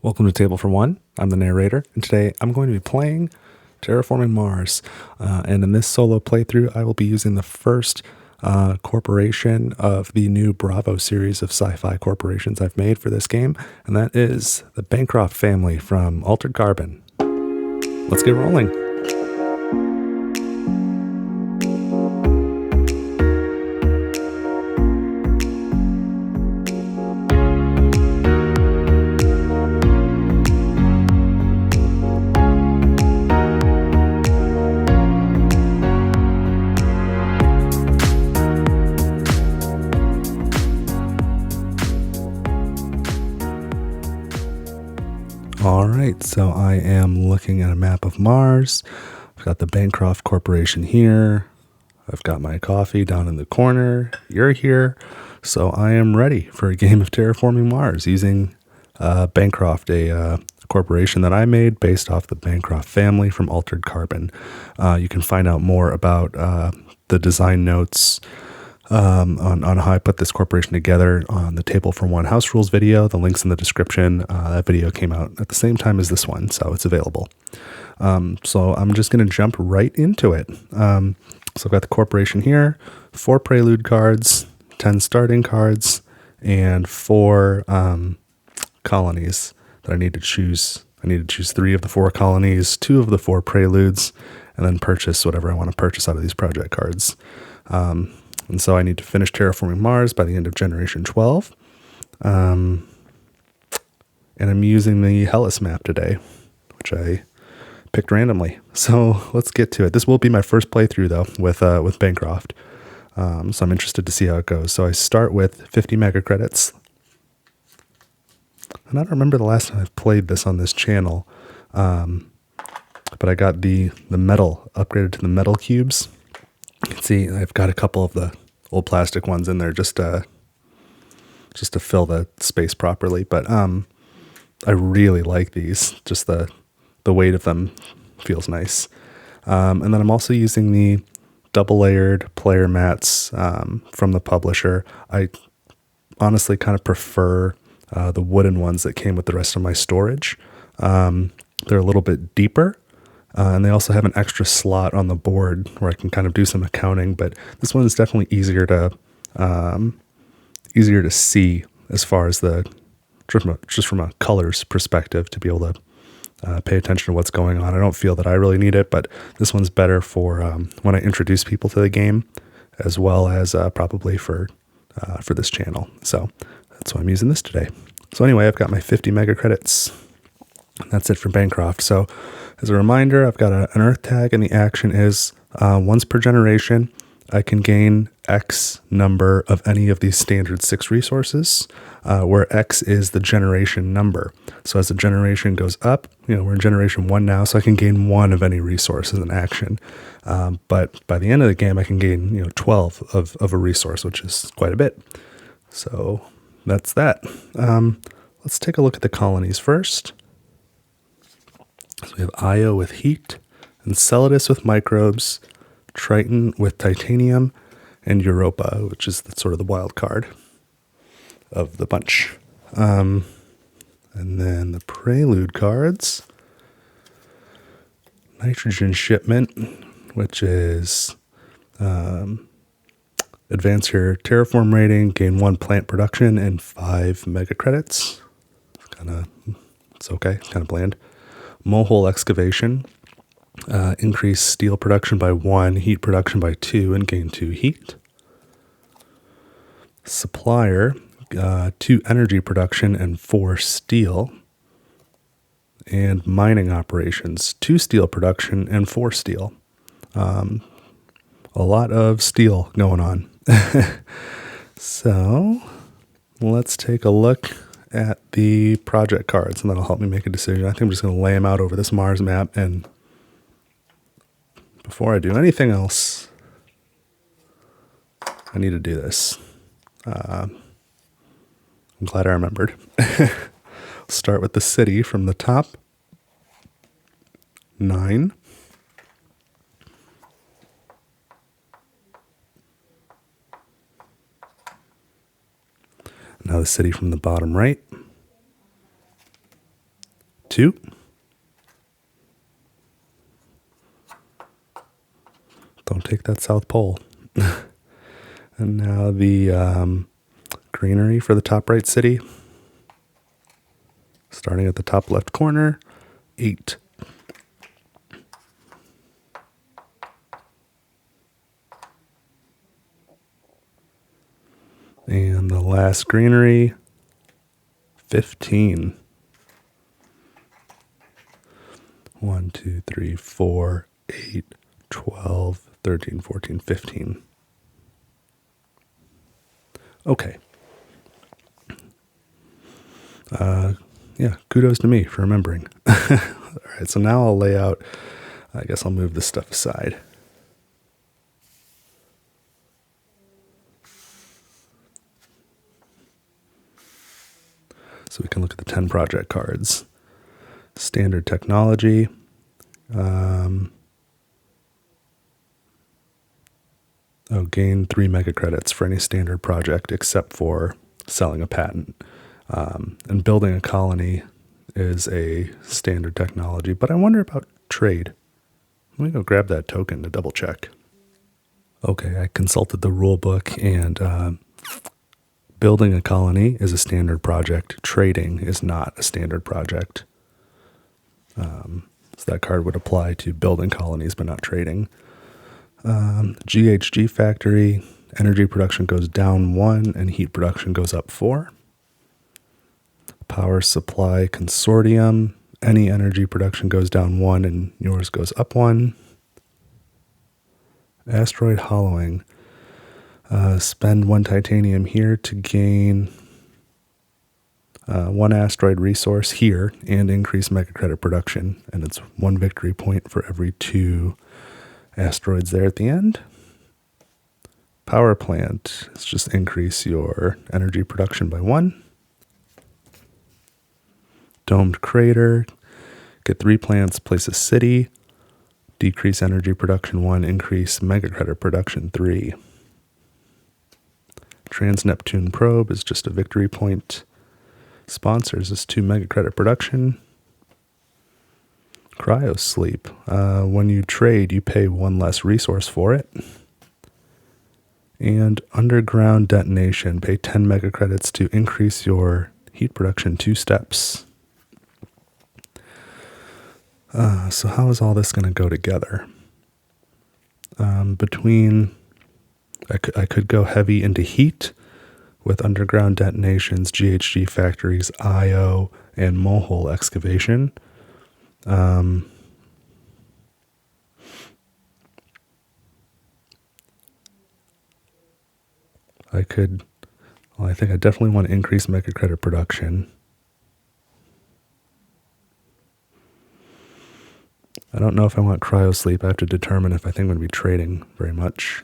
Welcome to Table for One. I'm the narrator, and today I'm going to be playing Terraforming Mars. And in this solo playthrough, I will be using the first corporation of the new Bravo series of sci-fi corporations I've made for this game, and that is the Bancroft family from Altered Carbon. Let's get rolling. All right, so I am looking at a map of Mars. I've got the Bancroft Corporation here. I've got my coffee down in the corner. You're here. So I am ready for a game of Terraforming Mars using Bancroft, a corporation that I made based off the Bancroft family from Altered Carbon. You can find out more about the design notes on how I put this corporation together on the Table for One House Rules video. The link's in the description. That video came out at the same time as this one, so it's available. So I'm just going to jump right into it. So I've got the corporation here, 4 Prelude cards, 10 starting cards, and 4 colonies that I need to choose. I need to choose 3 of the 4 colonies, 2 of the 4 Preludes, and then purchase whatever I want to purchase out of these project cards. And so I need to finish Terraforming Mars by the end of Generation 12. And I'm using the Hellas map today, which I picked randomly. So let's get to it. This will be my first playthrough, though, with Bancroft. So I'm interested to see how it goes. So I start with 50 mega credits. And I don't remember the last time I've played this on this channel. But I got the metal, upgraded to the metal cubes. You can see I've got a couple of the old plastic ones in there just to fill the space properly. But I really like these. Just the weight of them feels nice. And then I'm also using the double layered player mats from the publisher. I honestly kind of prefer the wooden ones that came with the rest of my storage. They're a little bit deeper. And they also have an extra slot on the board where I can kind of do some accounting, but this one is definitely easier to see as far as just from a colors perspective to be able to pay attention to what's going on. I don't feel that I really need it, but this one's better for when I introduce people to the game, as well as probably for this channel. So that's why I'm using this today. So anyway, I've got my 50 mega credits. That's it for Bancroft. So as a reminder, I've got an Earth tag, and the action is once per generation, I can gain X number of any of these standard 6 resources, where X is the generation number. So as the generation goes up, we're in generation 1 now, so I can gain 1 of any resource as an action. But by the end of the game, I can gain 12 of a resource, which is quite a bit. So that's that. Let's take a look at the colonies first. So we have Io with heat, Enceladus with microbes, Triton with titanium, and Europa, which is sort of the wild card of the bunch. And then the Prelude cards, nitrogen shipment, which is advance your terraform rating, gain 1 plant production, and 5 mega credits. It's okay, it's kind of bland. Mohole excavation, increase steel production by 1, heat production by 2, and gain 2 heat. Supplier, 2 energy production and 4 steel. And mining operations, 2 steel production and 4 steel. A lot of steel going on. So let's take a look at the project cards, and that'll help me make a decision. I think I'm just going to lay them out over this Mars map, and before I do anything else, I need to do this. I'm glad I remembered. Start with the city from the top. 9. Now the city from the bottom right. 2. Don't take that South Pole. And now the greenery for the top right city. Starting at the top left corner, 8. And the last greenery, 15. 1, 2, 3, 4, 8, 12, 13, 14, 15. Okay. Yeah, kudos to me for remembering. All right, so now I'll lay out, I guess I'll move this stuff aside. So we can look at the 10 project cards. Standard technology. Gain 3 mega credits for any standard project except for selling a patent. And building a colony is a standard technology, but I wonder about trade. Let me go grab that token to double check. Okay, I consulted the rule book, and building a colony is a standard project. Trading is not a standard project. So that card would apply to building colonies, but not trading. GHG factory, energy production goes down 1 and heat production goes up 4. Power supply consortium, any energy production goes down 1 and yours goes up 1. Asteroid hollowing, spend 1 titanium here to gain 1 asteroid resource here and increase mega credit production, and it's 1 victory point for every 2 asteroids there at the end. Power plant, let's just increase your energy production by 1. Domed crater, get 3 plants, place a city, decrease energy production 1, increase mega credit production 3. Trans-Neptune probe is just a victory point. Sponsors is 2 mega credit production. Cryosleep, when you trade, you pay 1 less resource for it. And underground detonation, pay 10 mega credits to increase your heat production 2 steps. So how is all this going to go together? I could go heavy into heat with underground detonations, GHG factories, IO, and mole excavation. I think I definitely want to increase mega credit production. I don't know if I want cryosleep. I have to determine if I think I'm going to be trading very much.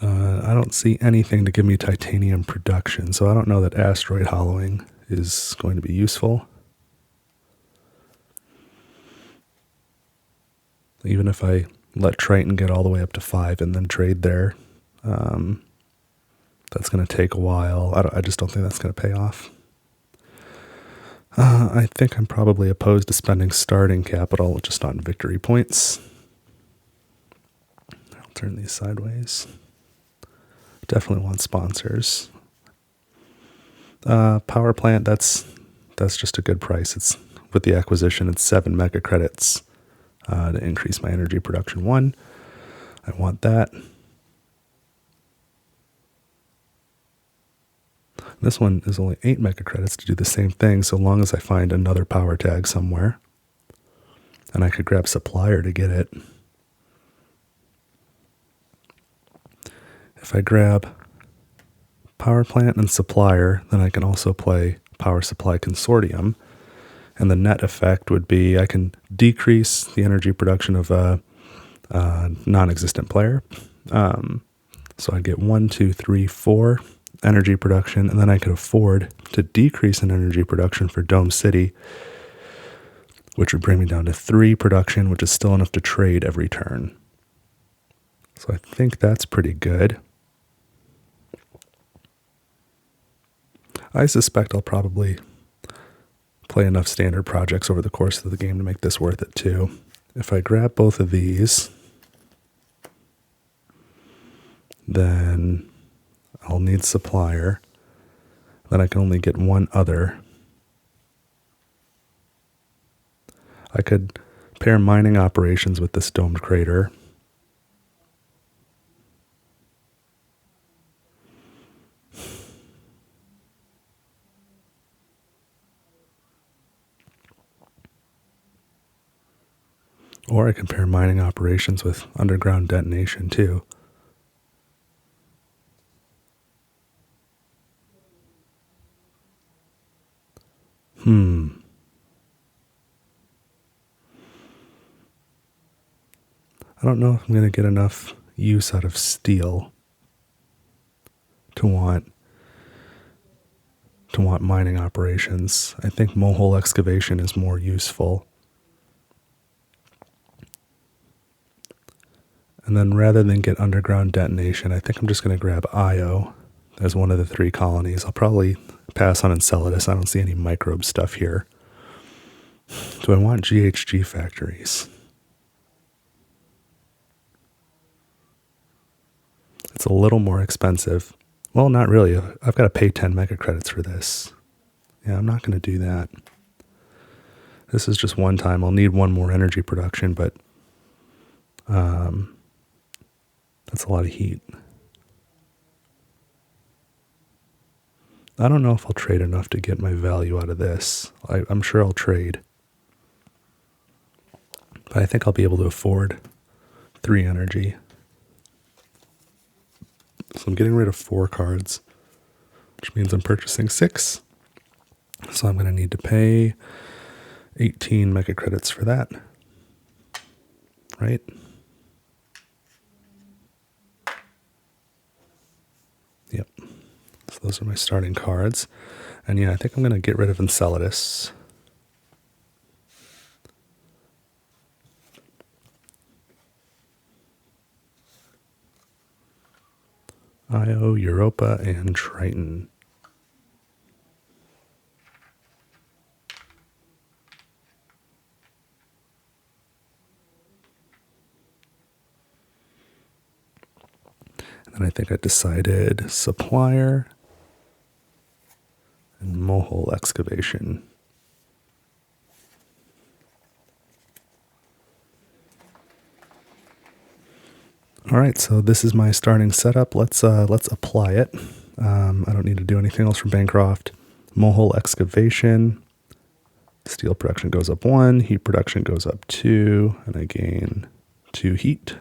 I don't see anything to give me titanium production, so I don't know that asteroid hollowing is going to be useful. Even if I let Triton get all the way up to 5 and then trade there, that's going to take a while. I just don't think that's going to pay off. I think I'm probably opposed to spending starting capital just on victory points. I'll turn these sideways. Definitely want sponsors. Power plant, that's just a good price. It's with the acquisition, it's 7 mega credits to increase my energy production 1. I want that. This one is only 8 mega credits to do the same thing, so long as I find another power tag somewhere. And I could grab supplier to get it. If I grab power plant and supplier, then I can also play power supply consortium. And the net effect would be I can decrease the energy production of a non-existent player. So I'd get 1, 2, 3, 4 energy production, and then I could afford to decrease in energy production for Dome City, which would bring me down to 3 production, which is still enough to trade every turn. So I think that's pretty good. I suspect I'll probably play enough standard projects over the course of the game to make this worth it too. If I grab both of these, then I'll need supplier. Then I can only get one other. I could pair mining operations with this domed crater. Or I can pair mining operations with underground detonation too. I don't know if I'm going to get enough use out of steel to want mining operations. I think mohole excavation is more useful. And then rather than get underground detonation, I think I'm just going to grab IO as one of the 3 colonies. I'll probably pass on Enceladus. I don't see any microbe stuff here. Do I want GHG factories? It's a little more expensive. Well, not really. I've got to pay 10 mega credits for this. Yeah, I'm not going to do that. This is just one time. I'll need one more energy production, but that's a lot of heat. I don't know if I'll trade enough to get my value out of this. I'm sure I'll trade. But I think I'll be able to afford 3 energy. So I'm getting rid of 4 cards, which means I'm purchasing 6. So I'm going to need to pay 18 mega credits for that. Right? Yep. So those are my starting cards. And yeah, I think I'm going to get rid of Enceladus. Io, Europa, and Triton. And then I think I decided supplier and mohole excavation. All right, so this is my starting setup. Let's apply it. I don't need to do anything else for Bancroft. Mohole excavation. Steel production goes up 1. Heat production goes up 2. And I gain 2 heat.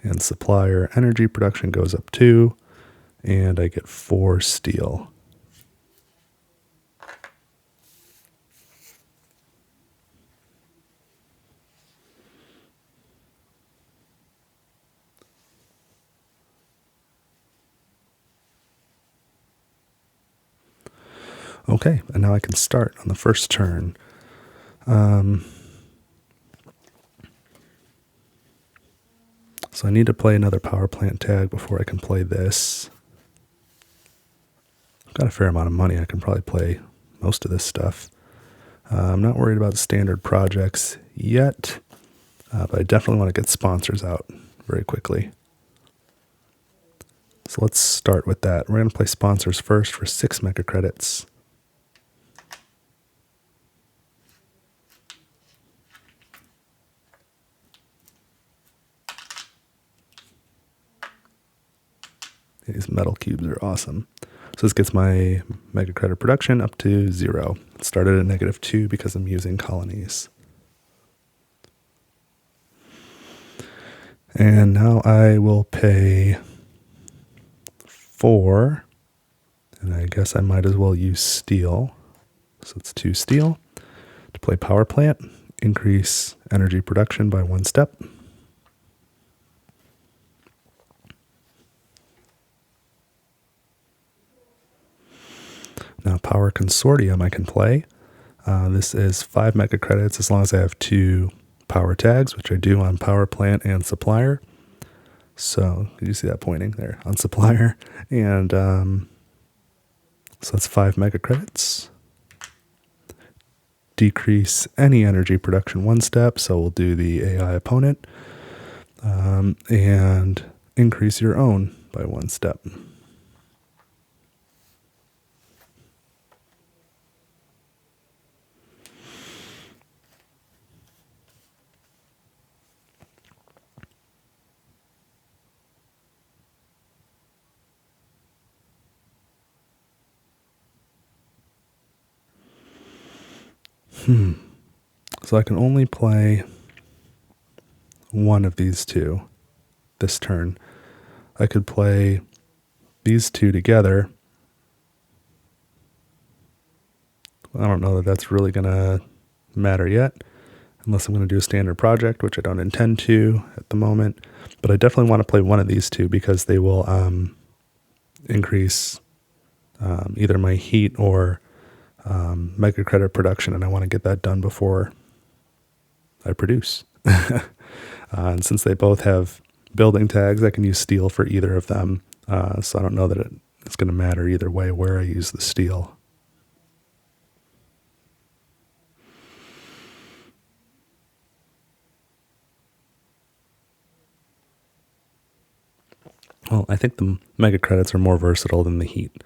And supplier energy production goes up 2. And I get 4 steel. Okay, and now I can start on the first turn. So I need to play another power plant tag before I can play this. I've got a fair amount of money. I can probably play most of this stuff. I'm not worried about standard projects yet, but I definitely want to get sponsors out very quickly. So let's start with that. We're going to play sponsors first for 6 mega credits. These metal cubes are awesome. So this gets my mega credit production up to 0. It started at -2 because I'm using colonies. And now I will pay 4. And I guess I might as well use steel. So it's 2 steel to play power plant. Increase energy production by 1 step. Now, Power Consortium I can play. This is 5 mega credits as long as I have 2 power tags, which I do on Power Plant and Supplier. So, did you see that pointing there? On Supplier. And So that's 5 mega credits. Decrease any energy production 1 step, so we'll do the AI opponent. And increase your own by 1 step. So I can only play one of these two this turn. I could play these two together. I don't know that that's really going to matter yet, unless I'm going to do a standard project, which I don't intend to at the moment. But I definitely want to play one of these two because they will increase either my heat or mega credit production, and I want to get that done before I produce. And since they both have building tags, I can use steel for either of them. So I don't know that it's going to matter either way where I use the steel. Well, I think the mega credits are more versatile than the heat.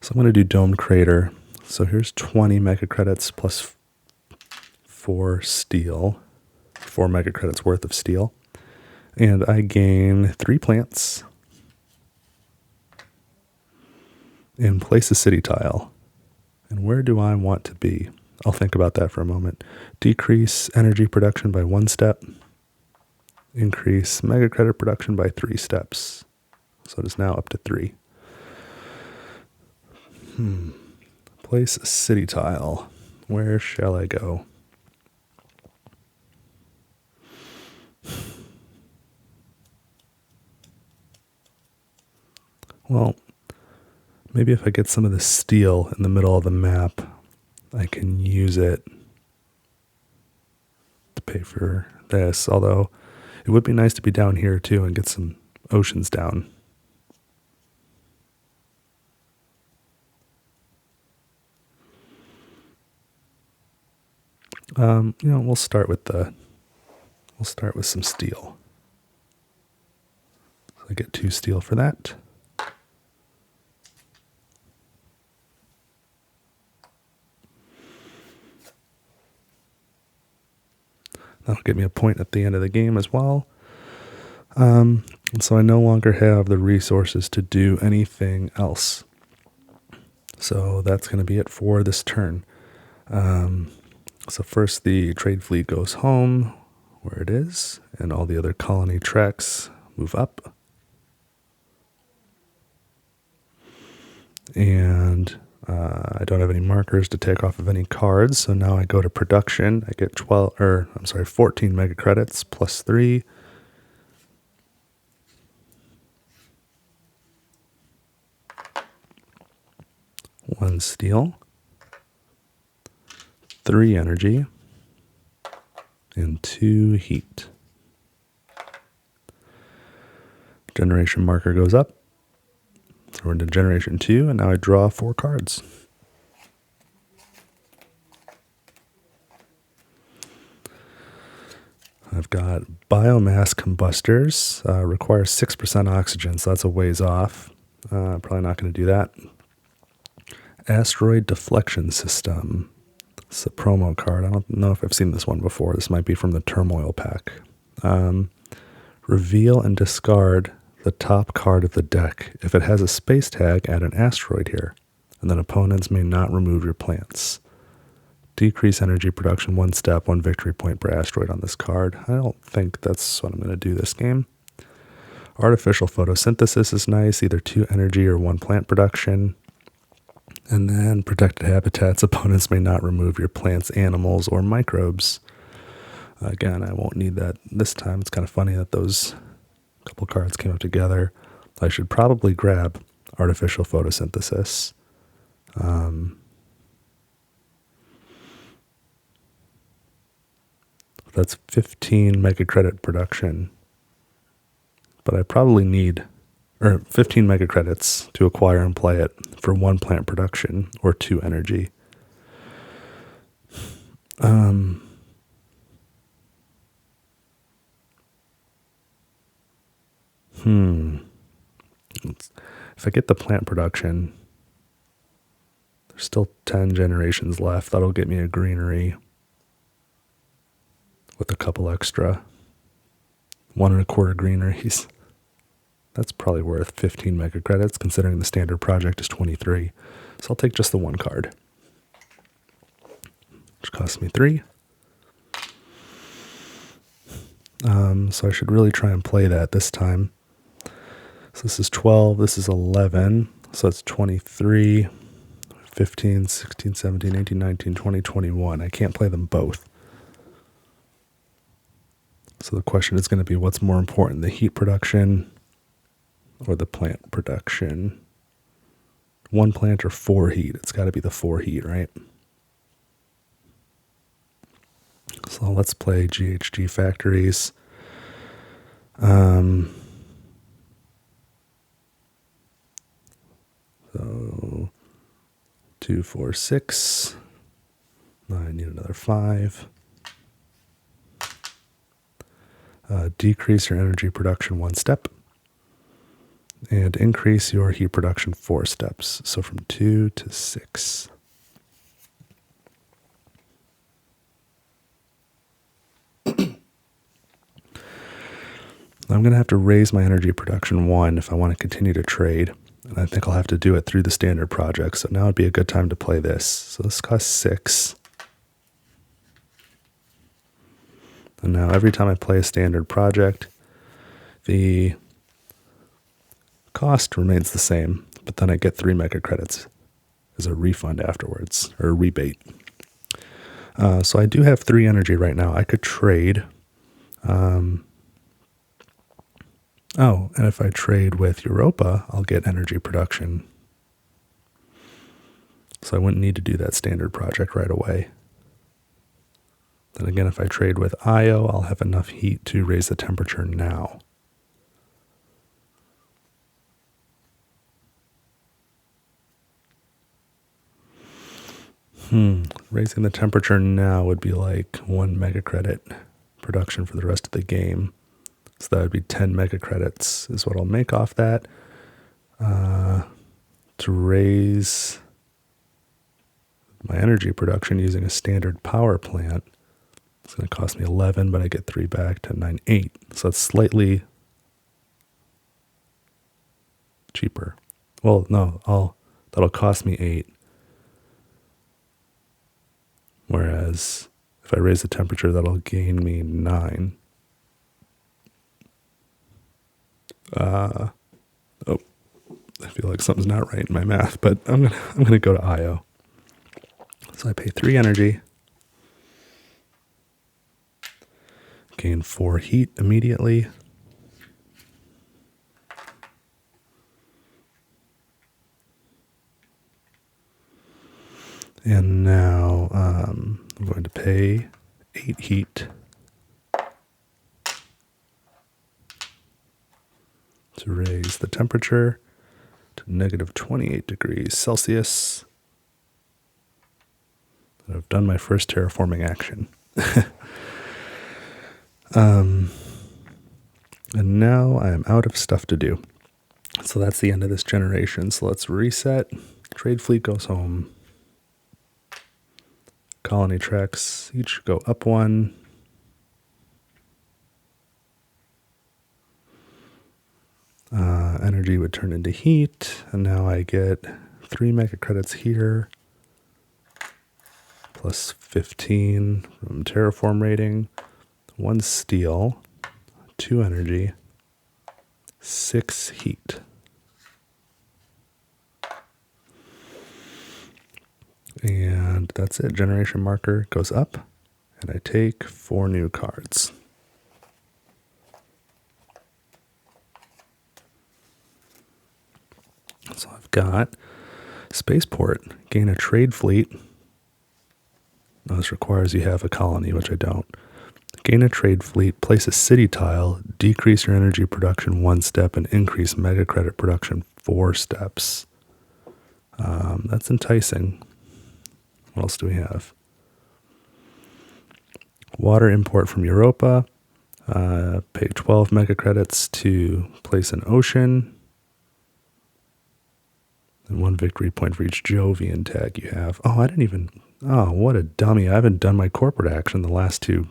So I'm going to do Domed Crater. So here's 20 mega credits plus 4 steel, 4 mega credits worth of steel. And I gain 3 plants and place a city tile. And where do I want to be? I'll think about that for a moment. Decrease energy production by 1 step. Increase mega credit production by 3 steps. So it is now up to 3. Place a city tile. Where shall I go? Well, maybe if I get some of the steel in the middle of the map, I can use it to pay for this. Although it would be nice to be down here too and get some oceans down. We'll start with some steel. So I get 2 steel for that. That'll give me a point at the end of the game as well. And so I no longer have the resources to do anything else. So that's going to be it for this turn. So first the trade fleet goes home, where it is, and all the other colony treks move up. And I don't have any markers to take off of any cards, so now I go to production. I get 14 mega credits plus 3. One steel, 3 energy, and 2 heat. Generation marker goes up. So we're into generation 2, and now I draw 4 cards. I've got biomass combustors, requires 6% oxygen, so that's a ways off. Probably not going to do that. Asteroid deflection system. It's a promo card. I don't know if I've seen this one before. This might be from the Turmoil pack. Reveal and discard the top card of the deck. If it has a space tag, add an asteroid here. And then opponents may not remove your plants. Decrease energy production 1 step, 1 victory point per asteroid on this card. I don't think that's what I'm going to do this game. Artificial photosynthesis is nice, either 2 energy or 1 plant production. And then protected habitats, opponents may not remove your plants, animals, or microbes. Again, I won't need that this time. It's kind of funny that those couple cards came up together. I should probably grab artificial photosynthesis. That's 15 mega credit production. But I probably need or 15 mega credits to acquire and play it for 1 plant production or 2 energy. If I get the plant production, there's still 10 generations left. That'll get me a greenery with a couple extra 1.25 greeneries. That's probably worth 15 mega credits, considering the standard project is 23. So I'll take just the 1 card, which costs me 3. So I should really try and play that this time. So this is 12, this is 11, so it's 23, 15, 16, 17, 18, 19, 20, 21. I can't play them both. So the question is going to be, what's more important, the heat production or the plant production? 1 plant or 4 heat? It's got to be the 4 heat, right? So let's play GHG factories. So 2, 4, 6. I need another 5. Decrease your energy production 1 step. And increase your heat production 4 steps. So from 2 to 6. I'm going to have to raise my energy production 1 if I want to continue to trade. And I think I'll have to do it through the standard project. So now would be a good time to play this. So this costs 6. And now every time I play a standard project, the cost remains the same, but then I get 3 mega credits as a refund afterwards, or a rebate. So I do have 3 energy right now. I could trade. And if I trade with Europa, I'll get energy production. So I wouldn't need to do that standard project right away. Then again, if I trade with Io, I'll have enough heat to raise the temperature now. Raising the temperature now would be like 1 mega credit production for the rest of the game. So that would be 10 mega credits is what I'll make off that. To raise my energy production using a standard power plant, it's going to cost me 11, but I get 3 back, 10, 9, 8. So it's slightly cheaper. Well, no, that'll cost me 8. Whereas if I raise the temperature, that'll gain me 9. I feel like something's not right in my math, but I'm gonna go to Io. So I pay 3 energy, gain 4 heat immediately. And now I'm going to pay 8 heat to raise the temperature to negative 28 degrees Celsius. And I've done my first terraforming action. And now I am out of stuff to do. So that's the end of this generation. So let's reset. Trade fleet goes home. Colony tracks each go up 1. Energy would turn into heat, and now I get 3 mega credits here, plus 15 from terraform rating, 1 steel, 2 energy, 6 heat. And that's it. Generation marker goes up, and I take 4 new cards. So I've got Spaceport, gain a trade fleet. Now this requires you have a colony, which I don't. Gain a trade fleet, place a city tile, decrease your energy production 1 step, and increase mega credit production 4 steps. That's enticing. What else do we have? Water import from Europa. Pay 12 mega credits to place an ocean. And 1 victory point for each Jovian tag you have. Oh, I didn't even... Oh, what a dummy. I haven't done my corporate action the last 2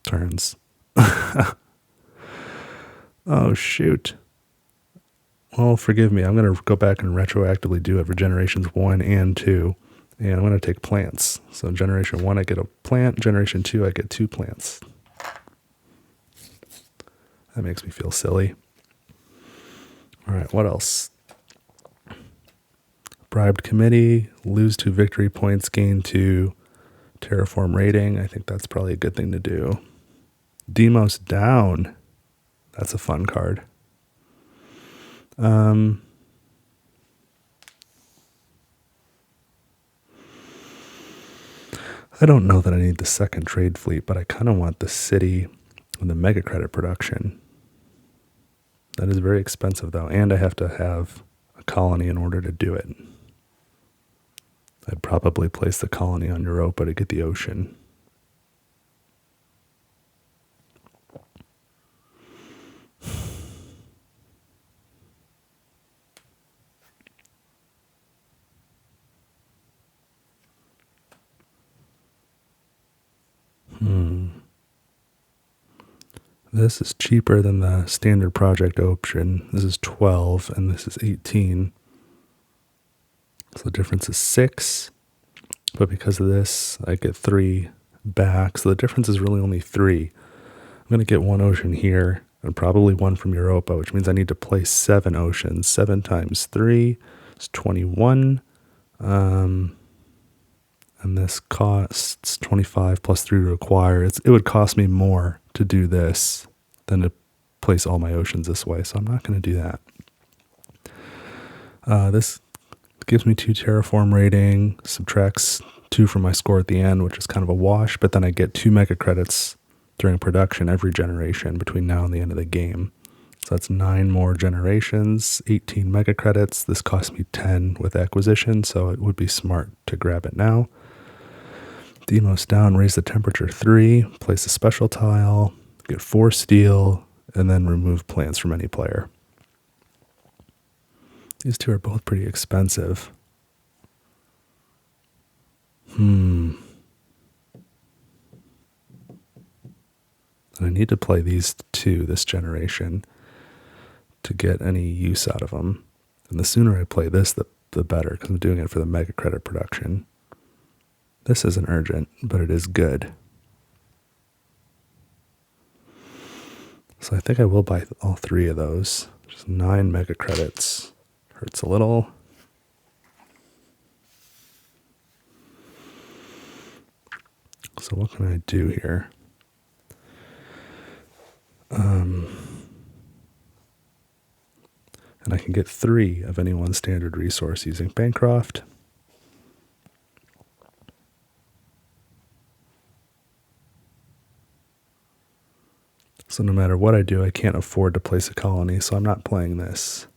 turns. Oh, shoot. Well, forgive me. I'm going to go back and retroactively do it for generations 1 and 2. And I'm going to take plants. So generation 1, I get a plant. Generation 2, I get 2 plants. That makes me feel silly. All right, what else? Bribed committee, lose 2 victory points, gain 2 terraform rating. I think that's probably a good thing to do. Demos down. That's a fun card. I don't know that I need the second trade fleet, but I kind of want the city and the mega credit production. That is very expensive, though, and I have to have a colony in order to do it. I'd probably place the colony on Europa to get the ocean. This is cheaper than the standard project option. This is 12 and this is 18. So the difference is 6. But because of this, I get 3 back. So the difference is really only 3. I'm going to get 1 ocean here and probably 1 from Europa, which means I need to place 7 oceans. 7 times 3 is 21. And this costs 25 plus 3 to acquire. It would cost me more to do this than to place all my oceans this way, so I'm not going to do that. This gives me 2 terraform rating, subtracts 2 from my score at the end, which is kind of a wash, but then I get 2 mega credits during production every generation between now and the end of the game. So that's 9 more generations, 18 mega credits. This cost me 10 with acquisition, so it would be smart to grab it now. Demos down, raise the temperature 3, place a special tile, get 4 steel, and then remove plants from any player. These 2 are both pretty expensive. And I need to play these 2 this generation to get any use out of them. And the sooner I play this, the better, because I'm doing it for the mega credit production. This isn't urgent, but it is good. So I think I will buy all 3 of those. Just 9 mega credits. Hurts a little. So what can I do here? And I can get 3 of any one standard resource using Bancroft. So no matter what I do, I can't afford to place a colony, so I'm not playing this.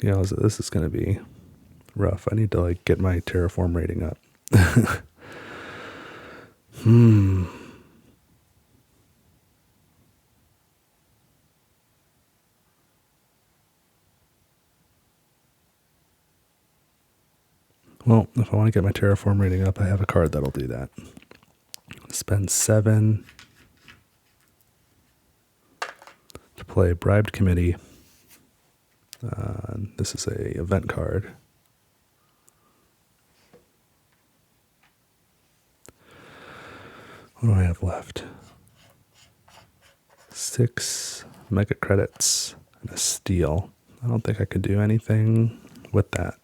Yeah, this is going to be rough. I need to get my terraform rating up. Well, if I want to get my terraform rating up, I have a card that'll do that. Spend 7 to play Bribed Committee. This is a event card. What do I have left? 6 mega credits and a steel. I don't think I could do anything with that.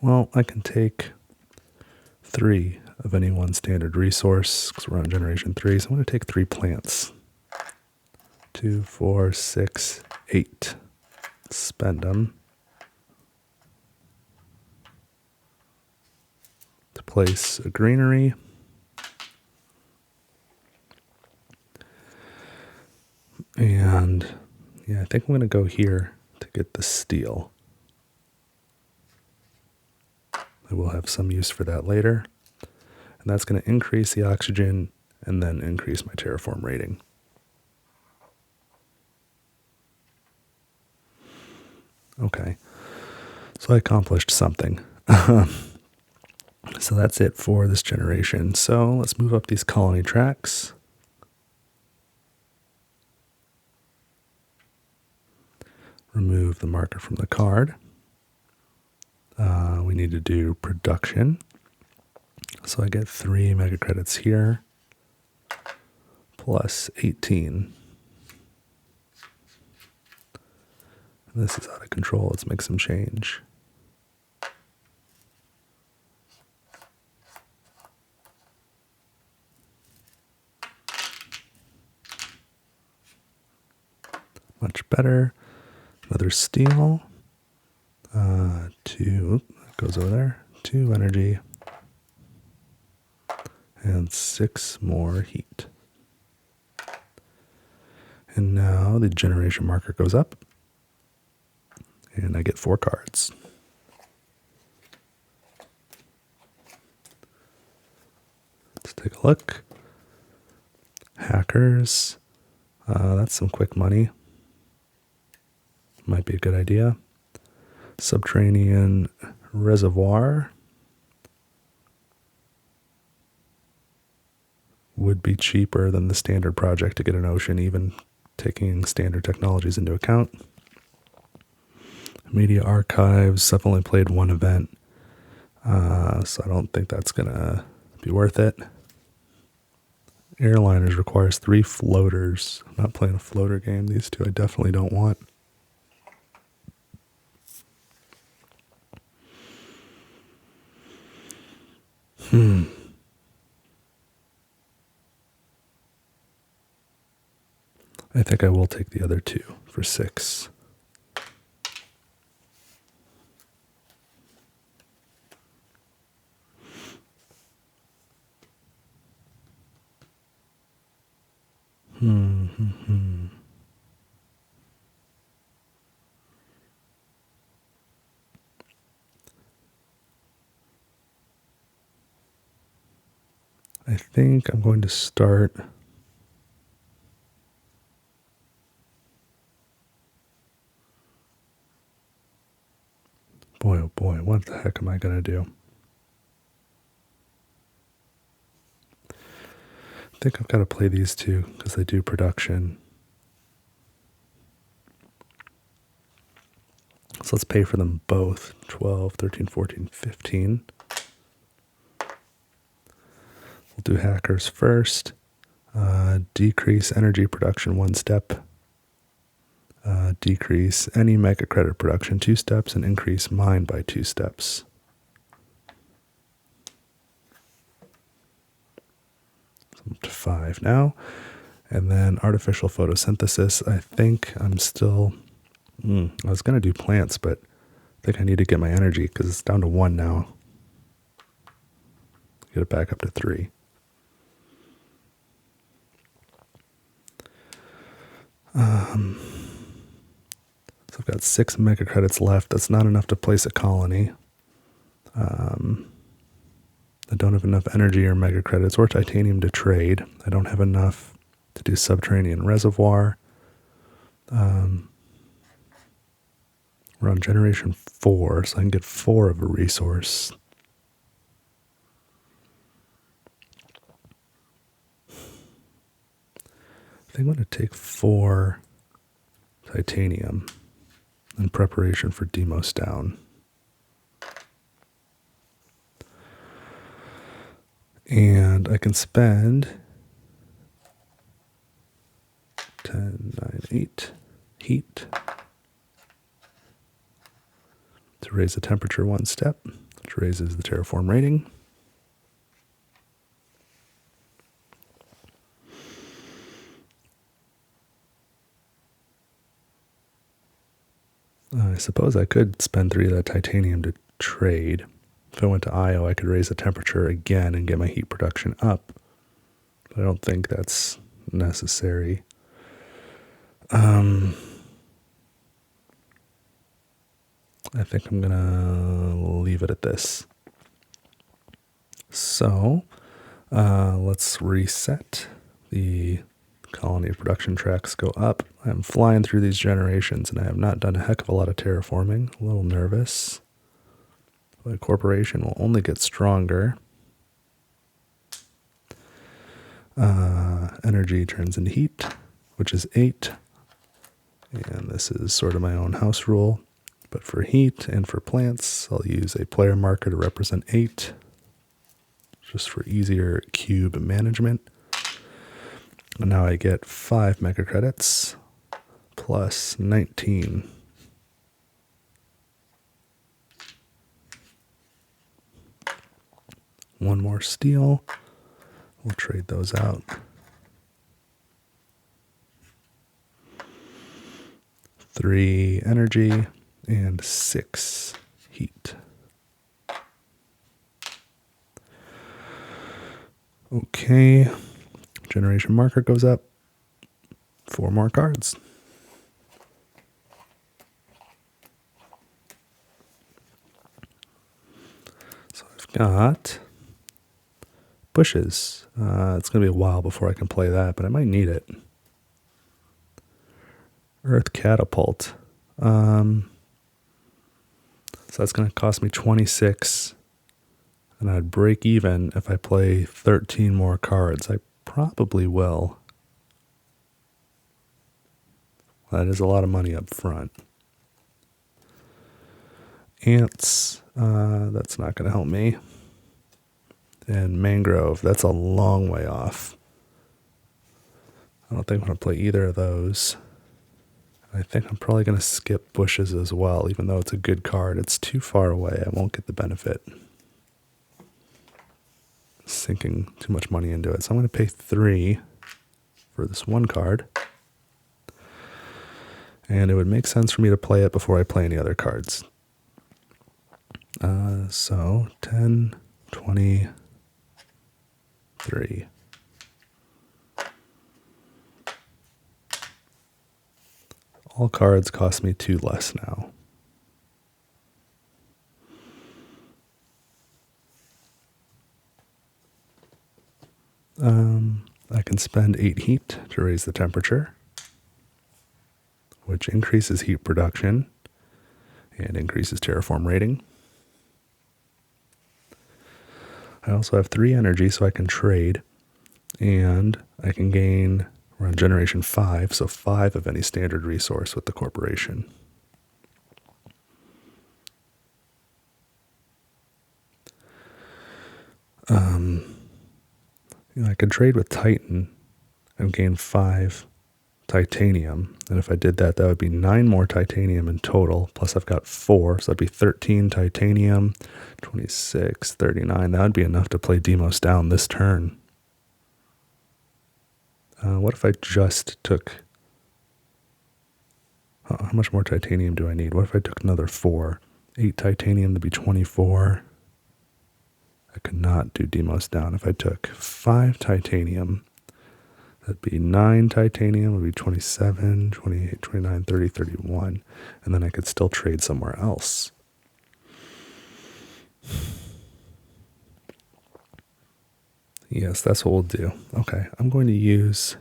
Well, I can take 3 of any one standard resource because we're on generation 3. So I'm going to take 3 plants. 2, 4, 6, 8. Spend them to place a greenery. And yeah, I think I'm going to go here to get the steel. I will have some use for that later. And that's going to increase the oxygen and then increase my terraform rating. Okay, so I accomplished something. So that's it for this generation. So let's move up these colony tracks. Remove the marker from the card. We need to do production. So I get 3 mega credits here, plus 18. And this is out of control. Let's make some change. Much better. Another steel. 2, goes over there. 2 energy. And 6 more heat. And now the generation marker goes up. And I get 4 cards. Let's take a look. Hackers. That's some quick money. Might be a good idea. Subterranean reservoir. Would be cheaper than the standard project to get an ocean, even taking standard technologies into account. Media archives. I've only played 1 event, so I don't think that's going to be worth it. Airliners requires 3 floaters. I'm not playing a floater game. These 2 I definitely don't want. I think I will take the other 2 for 6. I think I'm going to start. Boy, oh boy, what the heck am I going to do? I think I've got to play these 2 because they do production. So let's pay for them both. 12, 13, 14, 15. We'll do hackers first. Decrease energy production 1 step. Decrease any mega credit production 2 steps and increase mine by 2 steps. So I'm up to 5 now. And then artificial photosynthesis. I think I'm still... I was going to do plants, but I think I need to get my energy because it's down to 1 now. Get it back up to 3. So I've got 6 mega credits left. That's not enough to place a colony. I don't have enough energy or mega credits or titanium to trade. I don't have enough to do subterranean reservoir. We're on generation 4, so I can get 4 of a resource. think I'm going to take 4 titanium in preparation for Demos down. And I can spend 10, 9, 8 heat to raise the temperature 1 step, which raises the terraform rating. I suppose I could spend 3 of that titanium to trade. If I went to IO, I could raise the temperature again and get my heat production up. But I don't think that's necessary. I think I'm going to leave it at this. So, let's reset. The colony production tracks go up. I'm flying through these generations, and I have not done a heck of a lot of terraforming. A little nervous. My corporation will only get stronger. Energy turns into heat, which is 8. And this is sort of my own house rule. But for heat and for plants, I'll use a player marker to represent 8, just for easier cube management. And now I get 5 mega credits plus 19. One more steel. We'll trade those out. 3 energy and 6 heat. Okay. Generation marker goes up. 4 more cards. So I've got bushes. It's going to be a while before I can play that, but I might need it. Earth catapult. So that's going to cost me 26. And I'd break even if I play 13 more cards. I probably will. That is a lot of money up front. Ants, that's not going to help me. And mangrove, that's a long way off. I don't think I'm going to play either of those. I think I'm probably going to skip bushes as well, even though it's a good card. It's too far away. I won't get the benefit. Sinking too much money into it. So I'm going to pay 3 for this 1 card. And it would make sense for me to play it before I play any other cards. So 10, 20, 3. All cards cost me 2 less now. I can spend 8 heat to raise the temperature, which increases heat production and increases terraform rating. I also have 3 energy, so I can trade, and I can gain, we're on generation 5, so 5 of any standard resource with the corporation. I could trade with Titan and gain 5 titanium. And if I did that, that would be 9 more titanium in total. Plus I've got 4, so that'd be 13 titanium, 26, 39. That would be enough to play Demos down this turn. What if I just took... how much more titanium do I need? What if I took another 4? 8 titanium to be 24. I could not do Demos down. If I took 5 titanium, that'd be 9 titanium, would be 27, 28, 29, 30, 31. And then I could still trade somewhere else. Yes, that's what we'll do. Okay, I'm going to use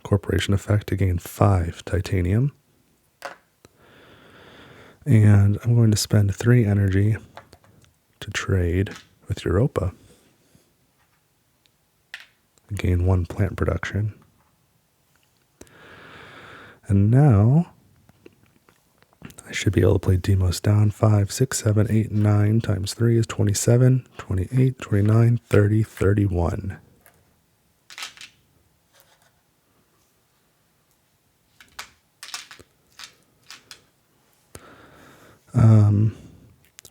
Corporation Effect to gain 5 titanium. And I'm going to spend 3 energy to trade with Europa. Gain 1 plant production. And now I should be able to play Demos down. 5, 6, 7, 8, 9 times 3 is 27, 28, 29, 30, 31.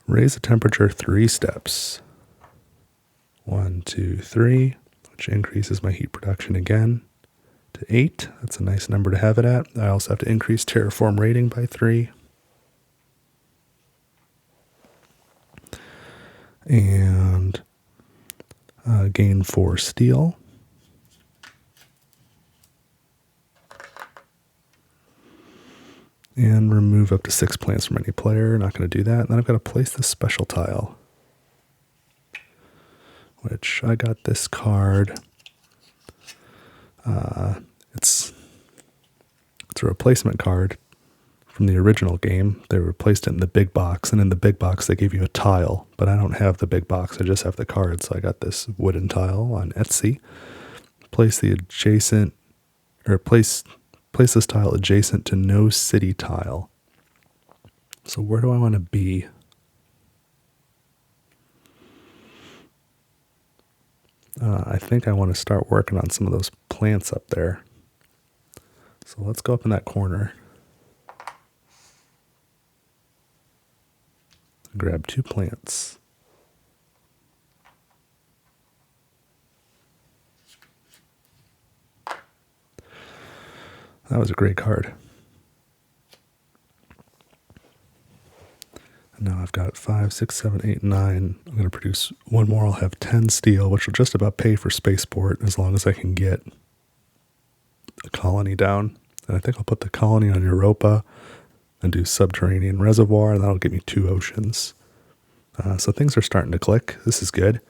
Raise the temperature 3 steps. 1, 2, 3, which increases my heat production again to 8. That's a nice number to have it at. I also have to increase terraform rating by 3. And gain 4 steel. And remove up to 6 plants from any player. Not going to do that. And then I've got to place this special tile, which I got this card. It's a replacement card from the original game. They replaced it in the big box, and in the big box they gave you a tile, but I don't have the big box. I just have the card, so I got this wooden tile on Etsy. Place the adjacent, or place this tile adjacent to no city tile. So where do I want to be? I think I want to start working on some of those plants up there. So let's go up in that corner. Grab 2 plants. That was a great card. And now I've got 5, 6, 7, 8, 9. I'm going to produce 1 more. I'll have 10 steel, which will just about pay for spaceport as long as I can get a colony down. And I think I'll put the colony on Europa and do subterranean reservoir, and that'll give me 2 oceans. So things are starting to click. This is good.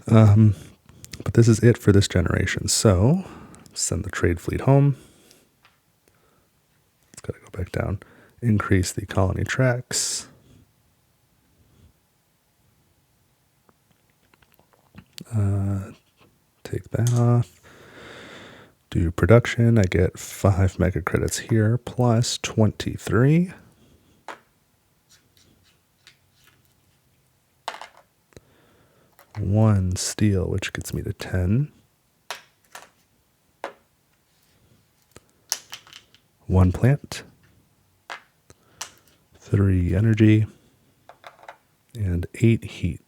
But this is it for this generation. So send the trade fleet home. It's got to go back down. Increase the colony tracks. Take that off. Do production. I get 5 mega credits here plus 23. One steel, which gets me to 10. 1 plant. 3 energy. And 8 heat.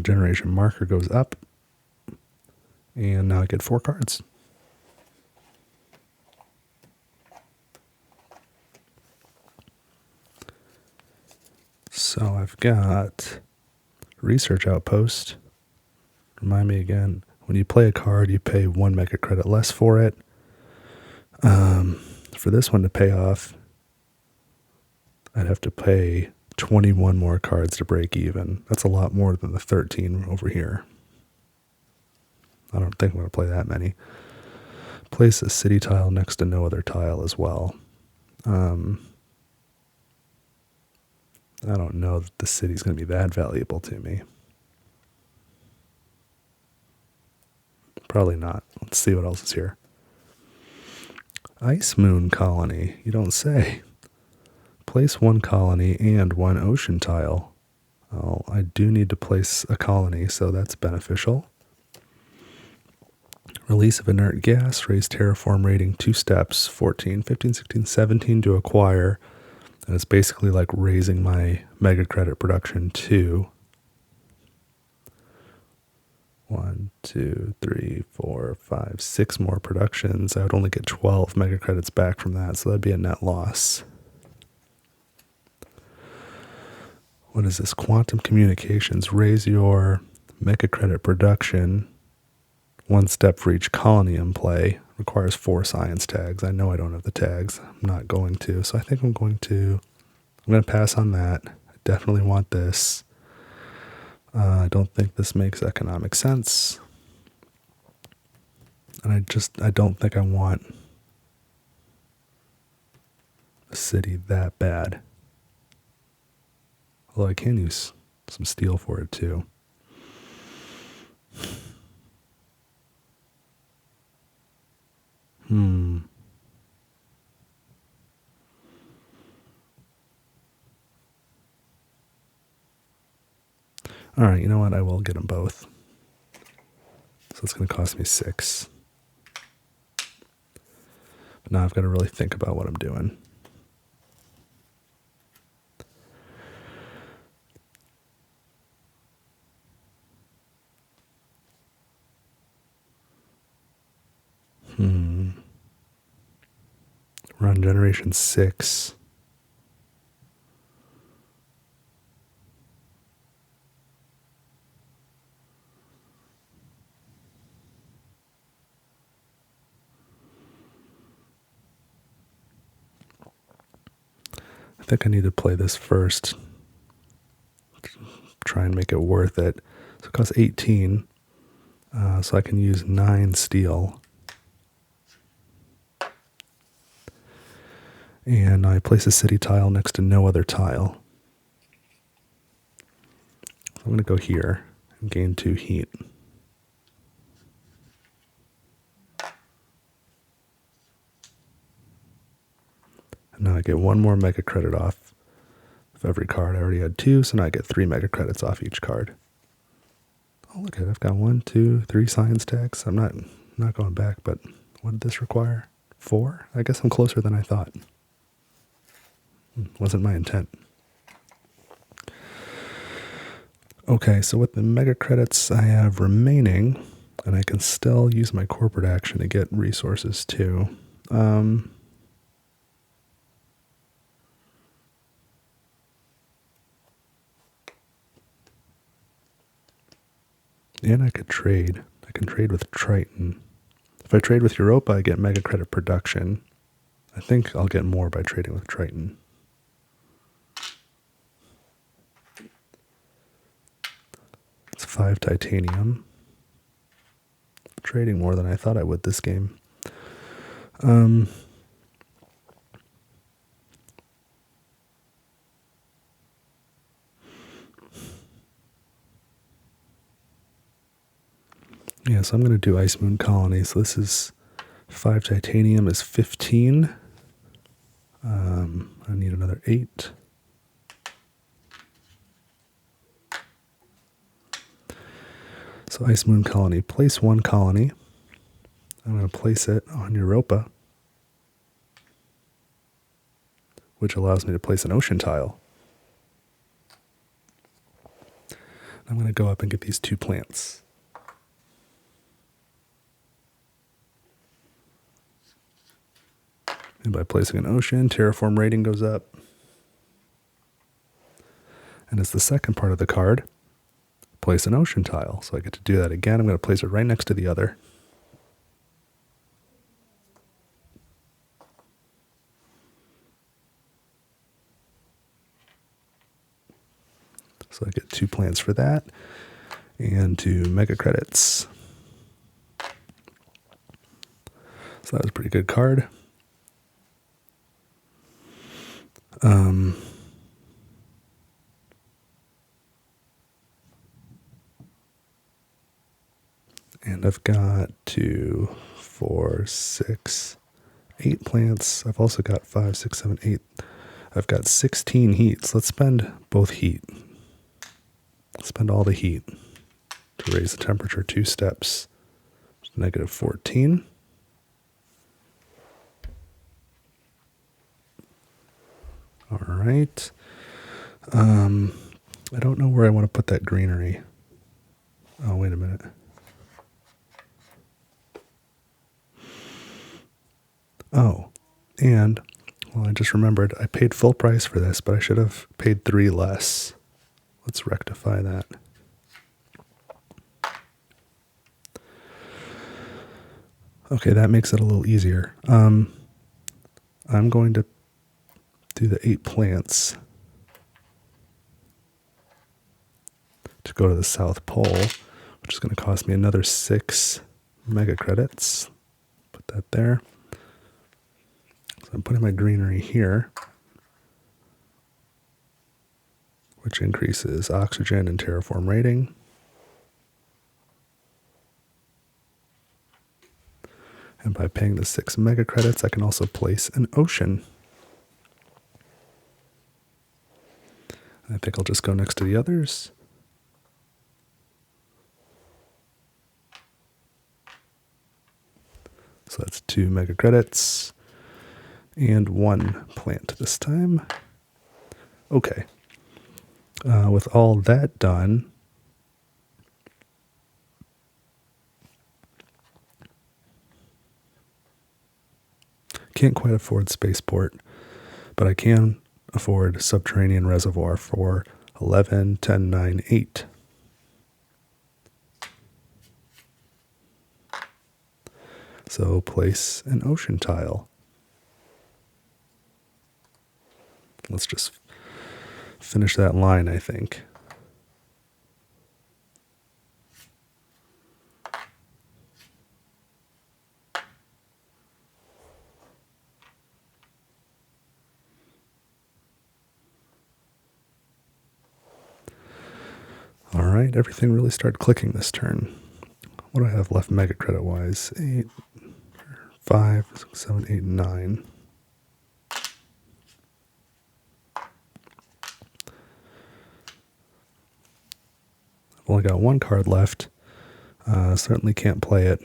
Generation marker goes up. And now I get 4 cards. So I've got Research Outpost. Remind me again, when you play a card, you pay 1 mega credit less for it. For this one to pay off, I'd have to pay 21 more cards to break even. That's a lot more than the 13 over here. I don't think I'm going to play that many. Place a city tile next to no other tile as well. I don't know that the city's going to be that valuable to me. Probably not. Let's see what else is here. Ice Moon Colony. You don't say. Place 1 colony and 1 ocean tile. Well, I do need to place a colony, so that's beneficial. Release of inert gas. Raise terraform rating 2 steps. 14, 15, 16, 17 to acquire. And it's basically like raising my mega credit production to 1, 2, 3, 4, 5, 6 more productions. I would only get 12 mega credits back from that, so that'd be a net loss. What is this? Quantum communications. Raise your mega credit production 1 step for each colony in play. Requires 4 science tags. I know I don't have the tags. I'm not going to, so I think I'm going to pass on that. I definitely want this. I don't think this makes economic sense. And I don't think I want a city that bad. Although I can use some steel for it too. All right, you know what? I will get them both. So it's going to cost me 6. But now I've got to really think about what I'm doing. Run generation 6. I think I need to play this first. Try and make it worth it. So it costs 18. So I can use 9 steel. And I place a city tile next to no other tile. So I'm going to go here and gain 2 heat. And now I get 1 more mega credit off of every card. I already had 2, so now I get 3 mega credits off each card. Oh, look at it. I've got 1, 2, 3 science tags. I'm not going back, but what did this require? 4? I guess I'm closer than I thought. Wasn't my intent. Okay, so with the mega credits I have remaining, and I can still use my corporate action to get resources too. And I could trade. I can trade with Triton. If I trade with Europa, I get mega credit production. I think I'll get more by trading with Triton. It's 5 titanium. Trading more than I thought I would this game. Yeah, so I'm going to do Ice Moon Colony. So this is 5 titanium is 15. I need another 8. So Ice Moon Colony, place 1 colony. I'm going to place it on Europa, which allows me to place an ocean tile. I'm going to go up and get these 2 plants. And by placing an ocean, terraform rating goes up. And as the second part of the card, place an ocean tile. So I get to do that again. I'm going to place it right next to the other. So I get 2 plants for that and 2 mega credits. So that was a pretty good card. And I've got 2, 4, 6, 8 plants. I've also got 5, 6, 7, 8. I've got 16 heats. Let's spend both heat. Spend all the heat to raise the temperature 2 steps. Negative 14. All right. I don't know where I want to put that greenery. Oh, wait a minute. Oh, and, well, I just remembered I paid full price for this, but I should have paid 3 less. Let's rectify that. Okay, that makes it a little easier. I'm going to do the 8 plants to go to the South Pole, which is going to cost me another 6 mega credits. Put that there. So I'm putting my greenery here, which increases oxygen and terraform rating. And by paying the 6 mega credits, I can also place an ocean. I think I'll just go next to the others. So that's 2 mega credits and 1 plant this time. Okay. With all that done, can't quite afford Spaceport, but I can afford Subterranean Reservoir for 11, 10, 9, 8. So place an ocean tile. Let's just finish that line, I think. All right, everything really started clicking this turn. What do I have left mega credit wise? 8, 5, 6, 7, 8, 9. I've only got 1 card left. Certainly can't play it.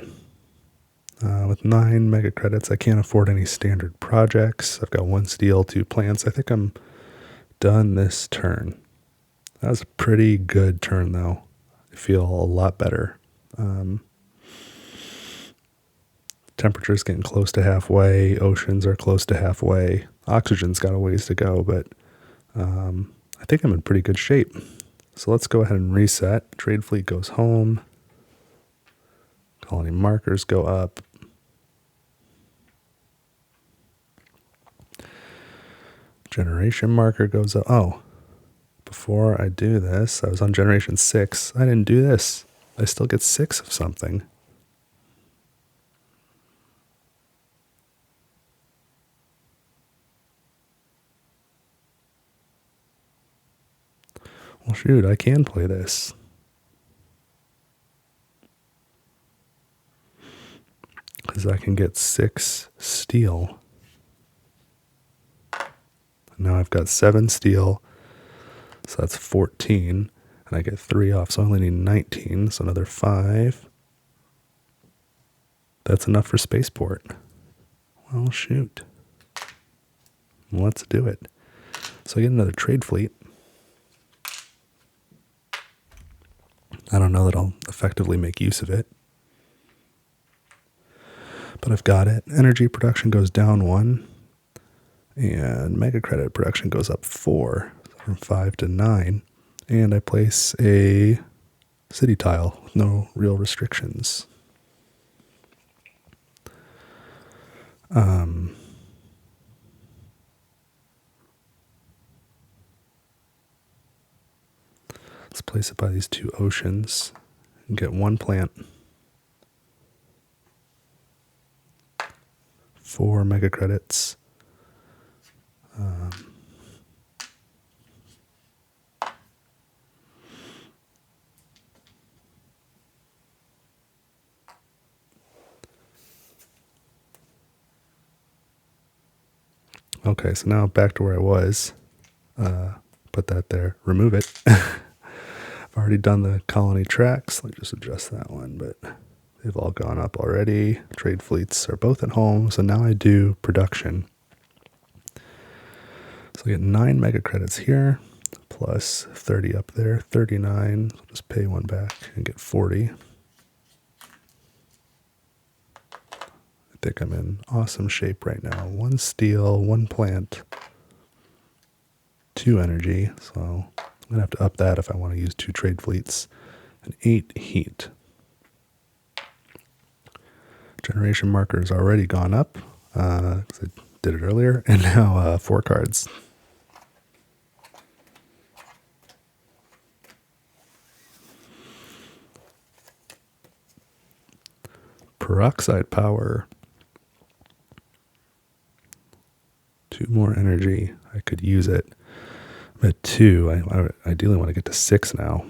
With 9 mega credits, I can't afford any standard projects. I've got 1 steel, 2 plants. I think I'm done this turn. That was a pretty good turn, though. I feel a lot better. Temperature's getting close to halfway. Oceans are close to halfway. Oxygen's got a ways to go, but I think I'm in pretty good shape. So let's go ahead and reset. Trade fleet goes home. Colony markers go up. Generation marker goes up. Oh, before I do this, I was on generation 6. I didn't do this. I still get 6 of something. Well, shoot, I can play this. Because I can get 6 steel. Now I've got 7 steel, so that's 14, and I get 3 off, so I only need 19, so another 5. That's enough for Spaceport. Well, shoot. Let's do it. So I get another trade fleet. I don't know that I'll effectively make use of it, but I've got it. Energy production goes down 1. And mega credit production goes up 4, from 5 to 9. And I place a city tile with no real restrictions. Let's place it by these 2 oceans and get 1 plant. 4 mega credits. Okay, so now back to where I was. Put that there. Remove it. I've already done the colony tracks. Let me just adjust that one, but they've all gone up already. Trade fleets are both at home, so now I do production. So I get 9 mega credits here, plus 30 up there, 39. So I'll just pay 1 back and get 40. I think I'm in awesome shape right now. 1 steel, 1 plant, 2 energy. So I'm going to have to up that if I want to use 2 trade fleets. And 8 heat. Generation marker has already gone up, because I did it earlier. And now 4 cards. Peroxide power. 2 more energy. I could use it. I'm at 2. I ideally want to get to 6 now.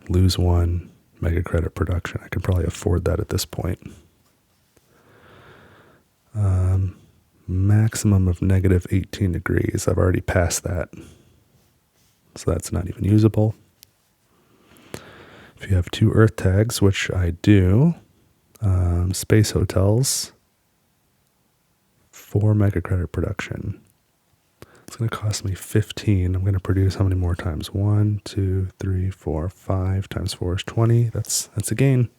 Lose 1 mega credit production. I could probably afford that at this point. Maximum of negative 18 degrees. I've already passed that. So that's not even usable. If you have 2 Earth tags, which I do, space hotels, 4 mega credit production. It's going to cost me 15. I'm going to produce how many more times? 1, 2, 3, 4, 5 times 4 is 20. That's a gain.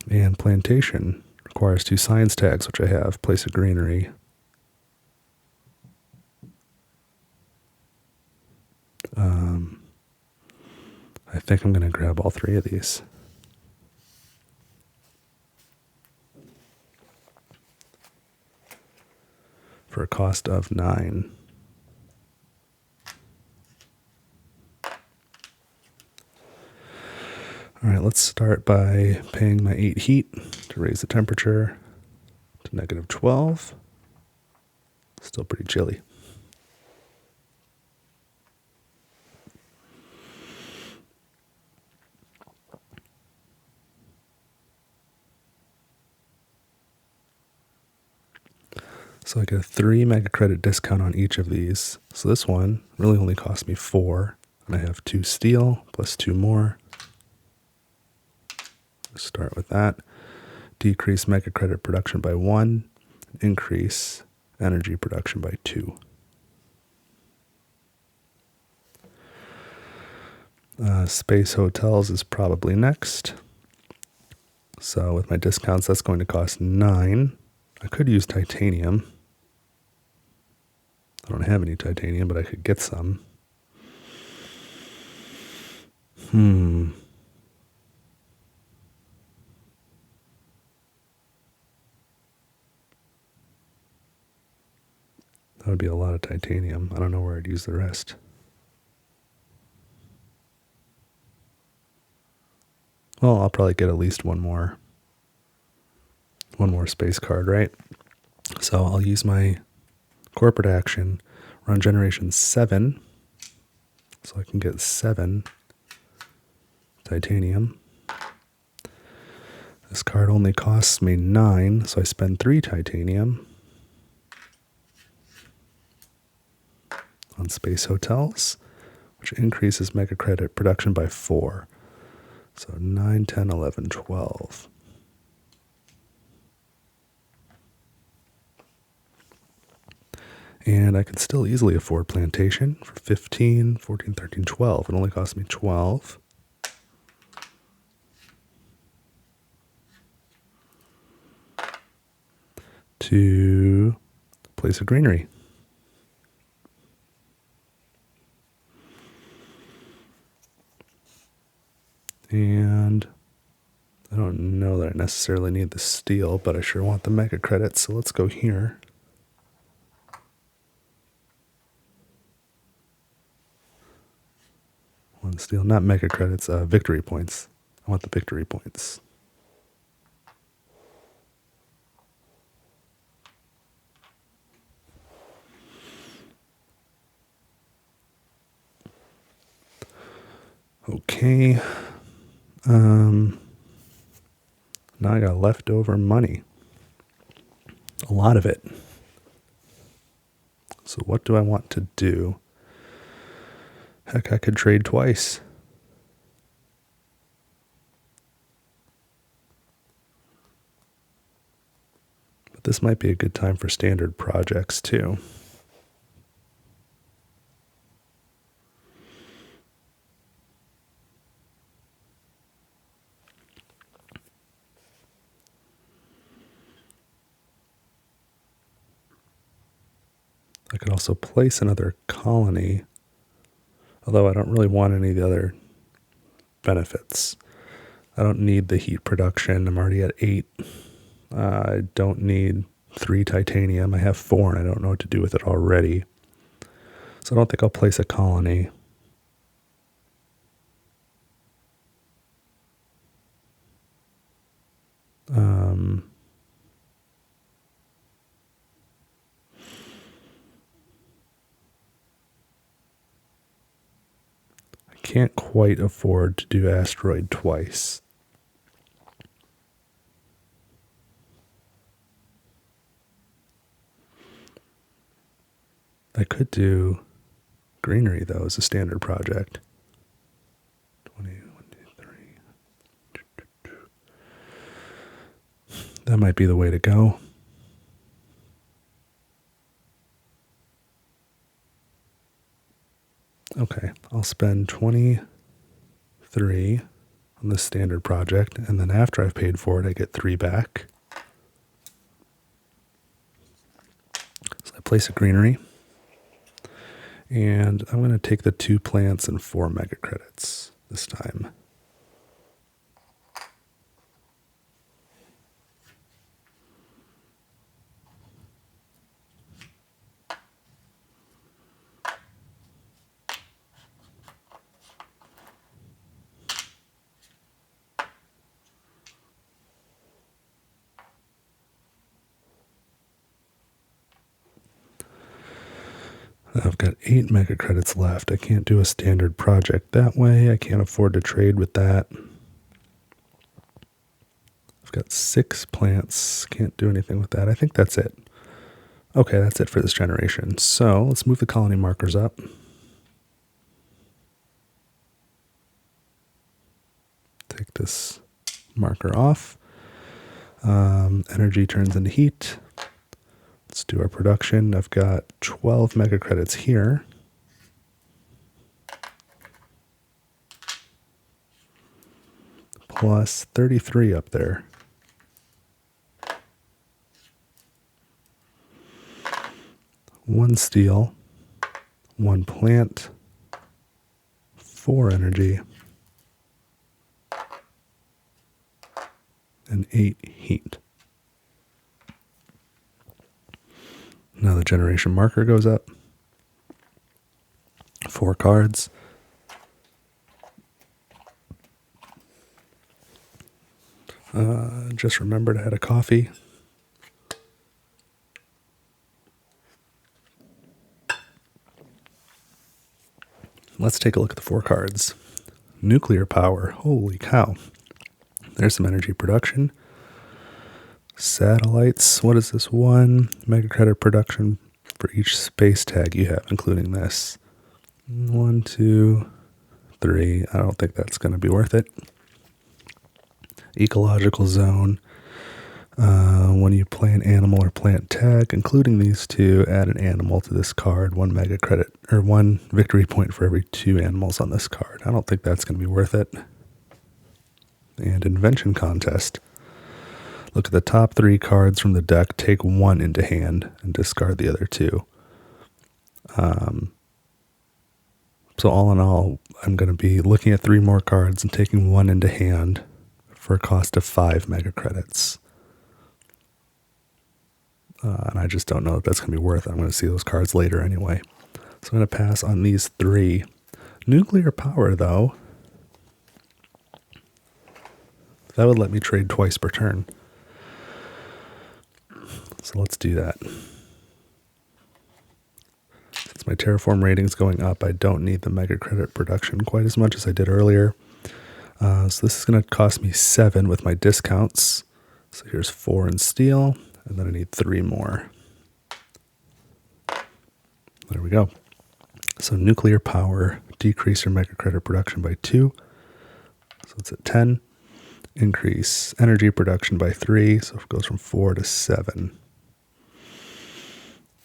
And plantation requires 2 science tags, which I have. Place of greenery. I think I'm going to grab all 3 of these. For a cost of 9. All right, let's start by paying my 8 heat to raise the temperature to negative 12. Still pretty chilly. So I get a 3 mega credit discount on each of these. So this one really only cost me 4. And I have 2 steel plus 2 more. Let's start with that. Decrease mega credit production by 1. Increase energy production by 2. Space hotels is probably next. So with my discounts, that's going to cost 9. I could use titanium. I don't have any titanium, but I could get some. That would be a lot of titanium. I don't know where I'd use the rest. Well, I'll probably get at least one more space card, right? So I'll use my corporate action, run generation 7, so I can get 7 titanium. This card only costs me 9, so I spend 3 titanium on space hotels, which increases mega credit production by 4. So 9, 10, 11, 12. And I could still easily afford plantation for 15, 14, 13, 12. It only cost me 12. To place a greenery. And I don't know that I necessarily need the steel, but I sure want the mega credits, so let's go here. One steel, not mega credits, victory points. I want the victory points. Okay. Now I got leftover money. A lot of it. So what do I want to do? Heck, I could trade twice. But this might be a good time for standard projects too. I could also place another colony, although I don't really want any of the other benefits. I don't need the heat production. I'm already at 8. I don't need 3 titanium. I have 4 and I don't know what to do with it already. So I don't think I'll place a colony. Can't quite afford to do asteroid twice. I could do greenery, though, as a standard project. 20, 1, 2, 3. That might be the way to go. Okay, I'll spend 23 on the standard project, and then after I've paid for it, I get 3 back. So I place a greenery, and I'm going to take the 2 plants and 4 mega credits this time. I've got 8 mega credits left. I can't do a standard project that way. I can't afford to trade with that. I've got 6 plants. Can't do anything with that. I think that's it. Okay, that's it for this generation. So let's move the colony markers up. Take this marker off. Energy turns into heat. Let's do our production. I've got 12 mega credits here. Plus 33 up there. One steel, 1 plant, 4 energy, and 8 heat. Now the generation marker goes up. 4 cards. Just remembered I had a coffee. Let's take a look at the 4 cards. Nuclear power. Holy cow. There's some energy production. Satellites. What is this? 1 mega credit production for each space tag you have, including this. 1, 2, 3. I don't think that's going to be worth it. Ecological zone. When you play an animal or plant tag, including these 2, add an animal to this card. 1 mega credit or 1 victory point for every 2 animals on this card. I don't think that's going to be worth it. And invention contest. Look at the top 3 cards from the deck, take 1 into hand, and discard the other 2. So all in all, I'm going to be looking at 3 more cards and taking 1 into hand for a cost of 5 mega credits. And I just don't know if that's going to be worth it. I'm going to see those cards later anyway. So I'm going to pass on these 3. Nuclear power, though, that would let me trade twice per turn. So let's do that. Since my Terraform rating's going up, I don't need the mega credit production quite as much as I did earlier. So this is going to cost me 7 with my discounts. So here's 4 in steel, and then I need 3 more. There we go. So nuclear power, decrease your mega credit production by 2. So it's at 10. Increase energy production by 3, so it goes from 4 to 7.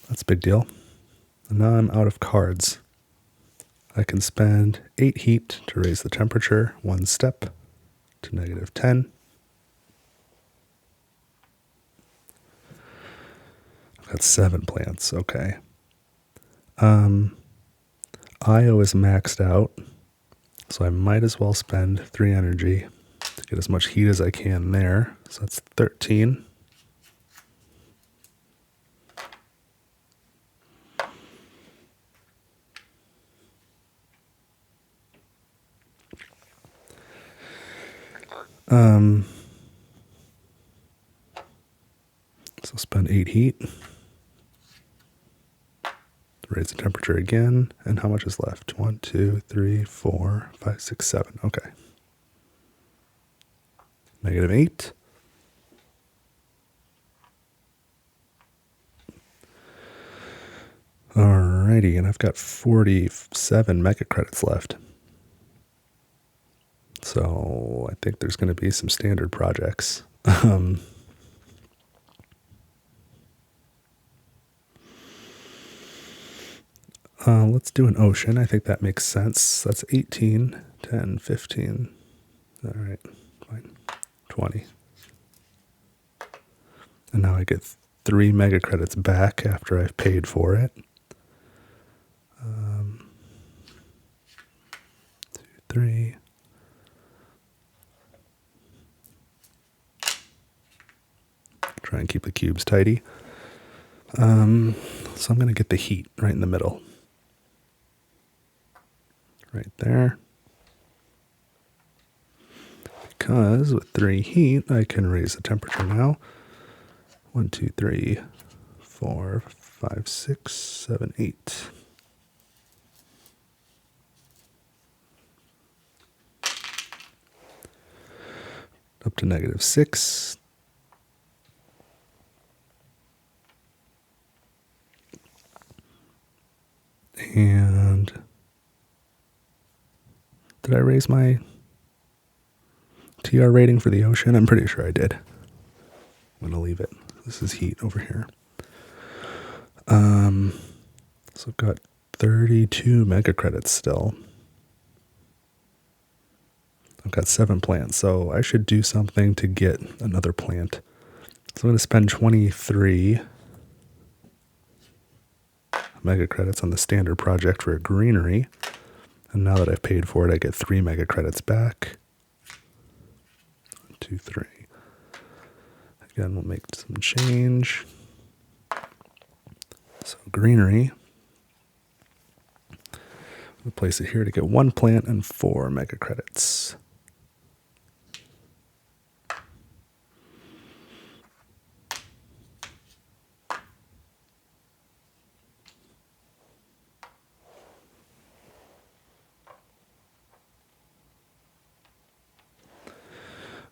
That's a big deal. And now I'm out of cards. I can spend 8 heat to raise the temperature 1 step to -10. I've got 7 plants, okay. IO is maxed out, so I might as well spend 3 energy to get as much heat as I can there. So that's 13. So spend 8 heat. Raise the temperature again. And how much is left? 1, 2, 3, 4, 5, 6, 7. Okay. -8. All Alrighty, and I've got 47 mega credits left. So I think there's going to be some standard projects. Let's do an ocean. I think that makes sense. That's 18, 10, 15. All right, fine. 20. And now I get 3 mega credits back after I've paid for it. 2, 3. Try and keep the cubes tidy. So I'm going to get the heat right in the middle. Right there. Because with 3 heat, I can raise the temperature now. 1, 2, 3, 4, 5, 6, 7, 8. Up to -6. And did I raise my TR rating for the ocean? I'm pretty sure I did. I'm going to leave it. This is heat over here. So I've got 32 mega credits still. I've got 7 plants, so I should do something to get another plant. So I'm going to spend 23 mega credits on the standard project for a greenery. And now that I've paid for it, I get 3 mega credits back. 1, 2, 3. Again, we'll make some change. So greenery. We'll place it here to get 1 plant and 4 mega credits.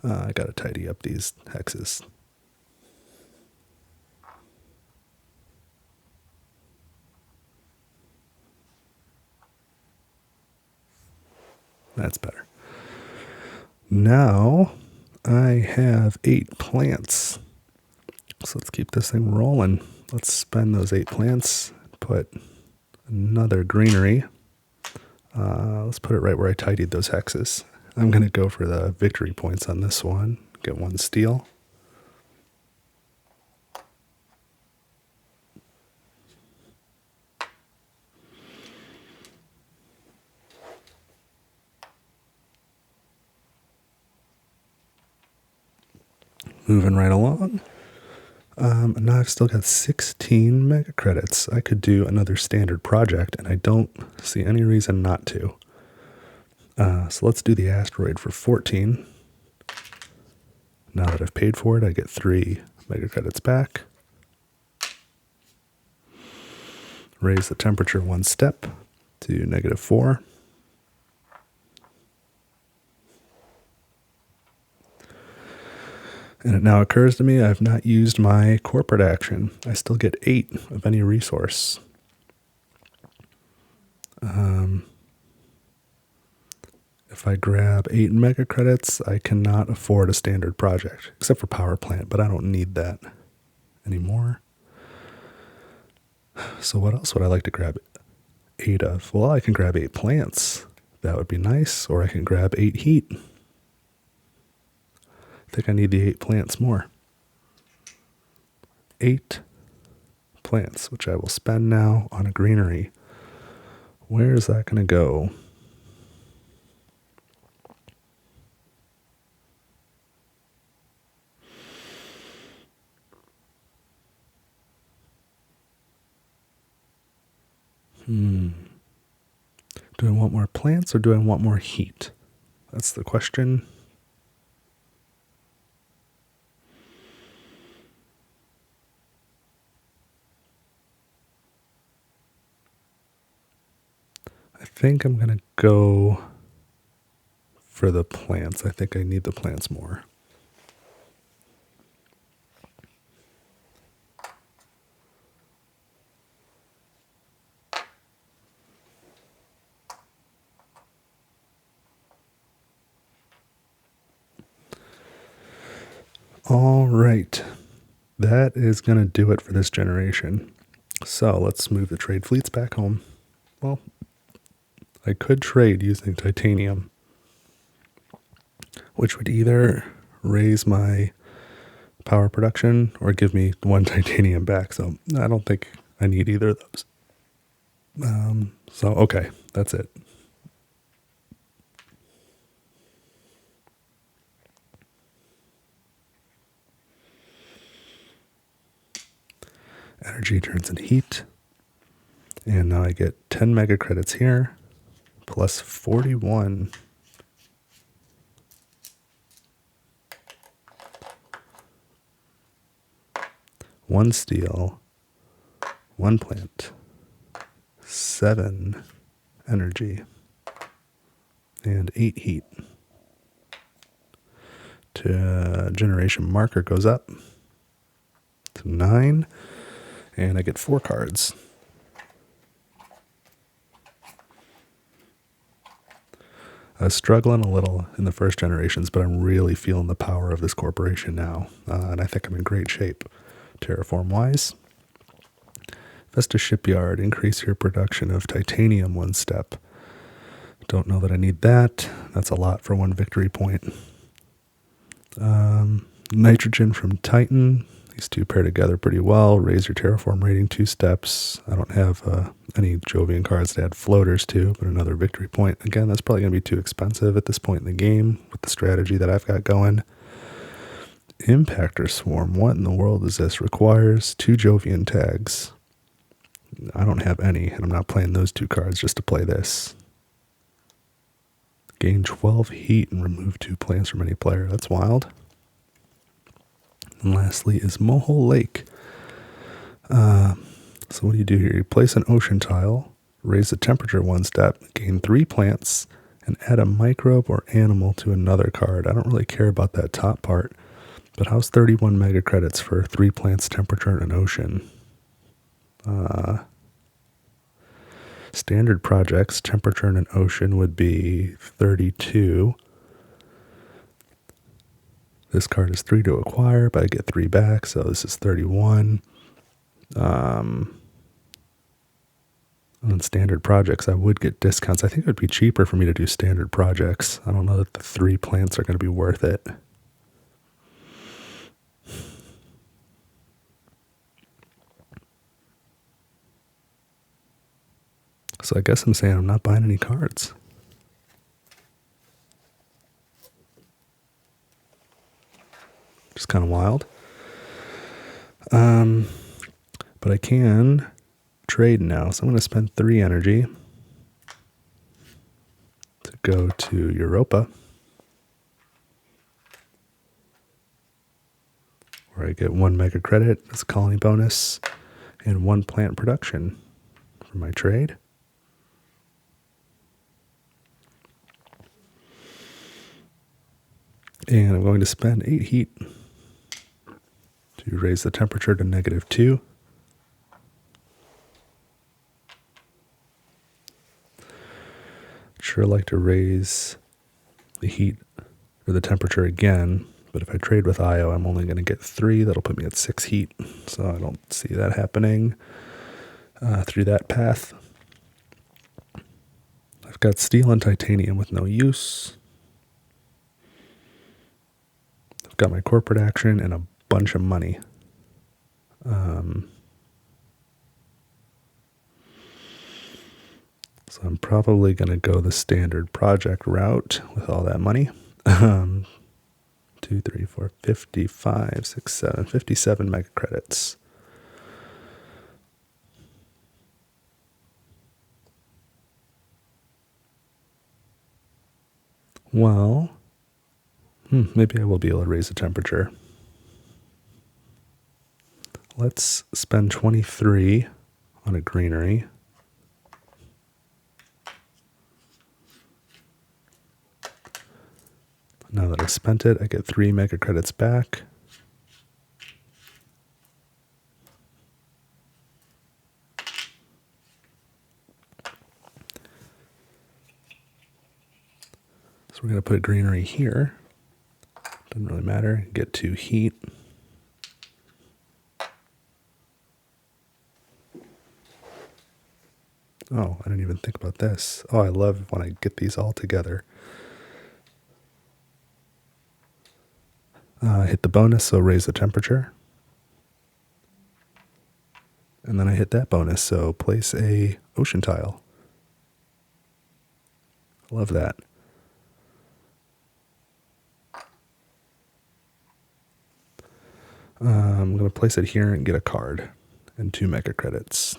I gotta tidy up these hexes. That's better. Now I have 8 plants. So let's keep this thing rolling. Let's spend those 8 plants, put another greenery. Let's put it right where I tidied those hexes. I'm going to go for the victory points on this one. Get 1 steel. Moving right along. Now I've still got 16 mega credits. I could do another standard project, and I don't see any reason not to. So let's do the asteroid for 14. Now that I've paid for it, I get 3 mega credits back. Raise the temperature 1 step to -4. And it now occurs to me I've not used my corporate action. I still get 8 of any resource. If I grab 8 mega credits, I cannot afford a standard project, except for power plant, but I don't need that anymore. So what else would I like to grab 8 of? Well, I can grab 8 plants. That would be nice. Or I can grab 8 heat. I think I need the 8 plants more. 8 plants, which I will spend now on a greenery. Where is that going to go? Do I want more plants or do I want more heat? That's the question. I think I'm going to go for the plants. I think I need the plants more. All right. That is going to do it for this generation. So let's move the trade fleets back home. Well, I could trade using titanium, which would either raise my power production or give me one titanium back. So I don't think I need either of those. Okay, that's it. Energy turns into heat. And now I get 10 mega credits here, plus 41. One steel, one plant, 7 energy, and 8 heat. Generation marker goes up to 9, and I get 4 cards. I was struggling a little in the first generations, but I'm really feeling the power of this corporation now, and I think I'm in great shape. Terraform-wise, Vesta Shipyard, increase your production of titanium 1 step. Don't know that I need that. That's a lot for 1 victory point. Nitrogen from Titan. These 2 pair together pretty well. Raise your terraform rating 2 steps. I don't have any Jovian cards to add floaters to, but another victory point. Again, that's probably going to be too expensive at this point in the game with the strategy that I've got going. Impactor Swarm. What in the world is this? Requires 2 Jovian tags. I don't have any, and I'm not playing those 2 cards just to play this. Gain 12 heat and remove 2 plants from any player. That's wild. And lastly is Mohole Lake. So what do? Here? You place an ocean tile, raise the temperature 1 step, gain 3 plants, and add a microbe or animal to another card. I don't really care about that top part, but how's 31 mega credits for 3 plants, temperature, and an ocean? Standard projects, temperature and an ocean would be 32. This card is 3 to acquire, but I get 3 back, so this is 31. On standard projects, I would get discounts. I think it would be cheaper for me to do standard projects. I don't know that the 3 plants are going to be worth it. So I guess I'm saying I'm not buying any cards. Just kind of wild. But I can trade now. So I'm going to spend 3 energy to go to Europa, where I get 1 mega credit as a colony bonus and 1 plant production for my trade. And I'm going to spend 8 heat to raise the temperature to -2. Sure like to raise the heat or the temperature again, but if I trade with Io, I'm only going to get 3. That'll put me at 6 heat, so I don't see that happening through that path. I've got steel and titanium with no use. I've got my corporate action and a bunch of money. So I'm probably going to go the standard project route with all that money. 2, 3, 4, 55, 6, 7, 57 mega credits. Well, maybe I will be able to raise the temperature. Let's spend 23 on a greenery. Now that I've spent it, I get 3 mega credits back. So we're going to put a greenery here. Doesn't really matter. Get 2 heat. Oh, I didn't even think about this. Oh, I love when I get these all together. Hit the bonus, so raise the temperature. And then I hit that bonus, so place a ocean tile. Love that. I'm going to place it here and get a card and 2 mega credits.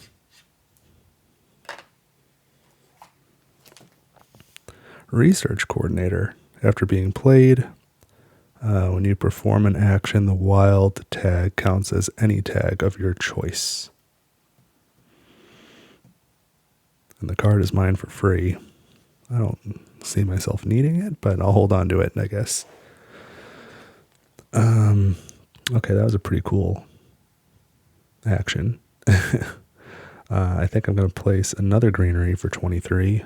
Research Coordinator. After being played, when you perform an action, the wild tag counts as any tag of your choice. And the card is mine for free. I don't see myself needing it, but I'll hold on to it, I guess. Okay, that was a pretty cool action. I think I'm going to place another greenery for 23.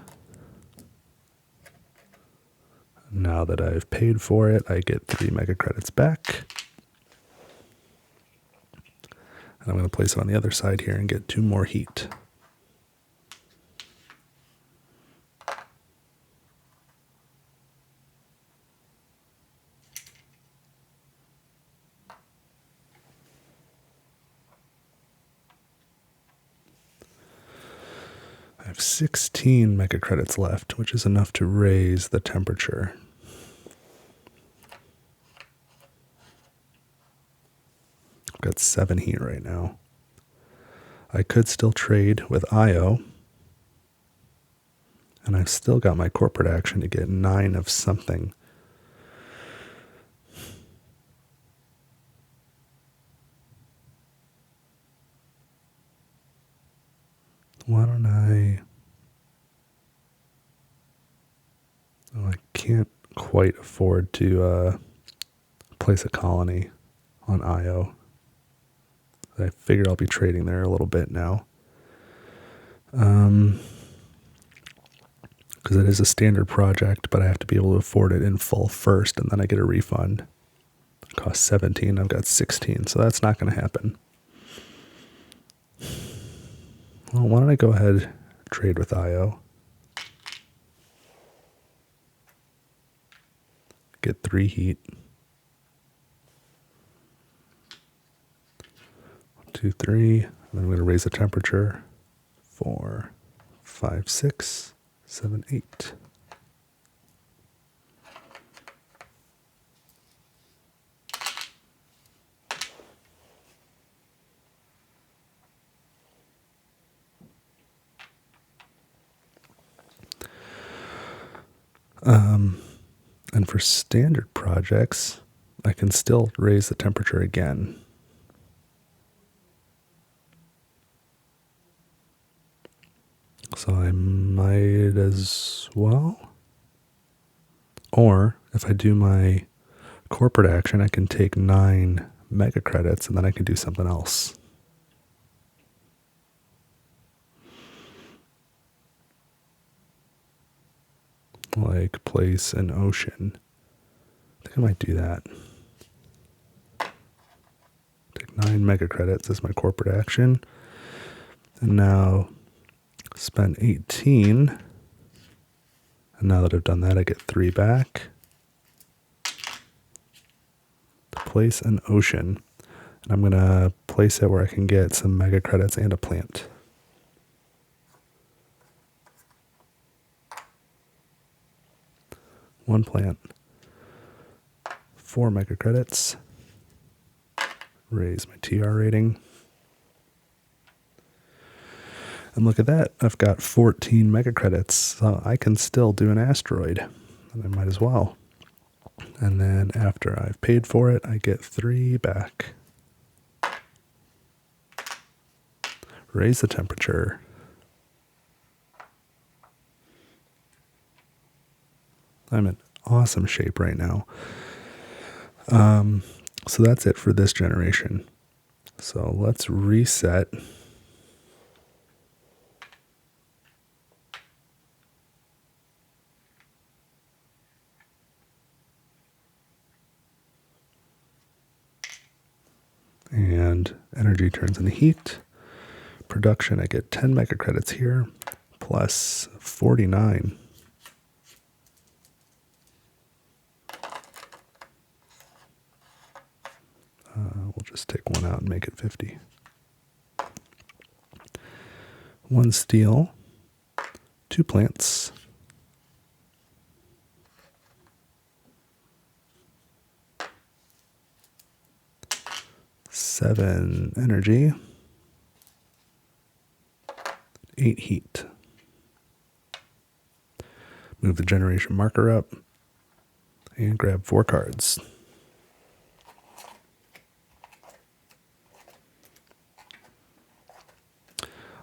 Now that I've paid for it, I get 3 mega credits back. And I'm going to place it on the other side here and get 2 more heat. I have 16 mega credits left, which is enough to raise the temperature. I've got 7 heat right now. I could still trade with IO, and I've still got my corporate action to get 9 of something. Why don't I... Oh, I can't quite afford to place a colony on IO. I figured I'll be trading there a little bit now. Because it is a standard project, but I have to be able to afford it in full first, and then I get a refund. It costs 17, I've got 16, so that's not going to happen. Well, why don't I go ahead and trade with IO? Get 3 heat. 1, 2, 3. And then I'm going to raise the temperature. 4, 5, 6, 7, 8. And for standard projects, I can still raise the temperature again. So I might as well. Or if I do my corporate action, I can take 9 mega credits and then I can do something else. Like place an ocean. I think I might do that. Take 9 mega credits as my corporate action. And now spend 18. And now that I've done that, I get 3 back. To place an ocean. And I'm going to place it where I can get some mega credits and a plant. One plant. 4 mega credits. Raise my TR rating. And look at that. I've got 14 mega credits. So I can still do an asteroid. And I might as well. And then after I've paid for it, I get 3 back. Raise the temperature. I'm in awesome shape right now. So that's it for this generation. So let's reset. And energy turns into heat. Production, I get 10 mega credits here, plus 49. We'll just take one out and make it 50. 1 steel, 2 plants, 7 energy, 8 heat. Move the generation marker up and grab 4 cards.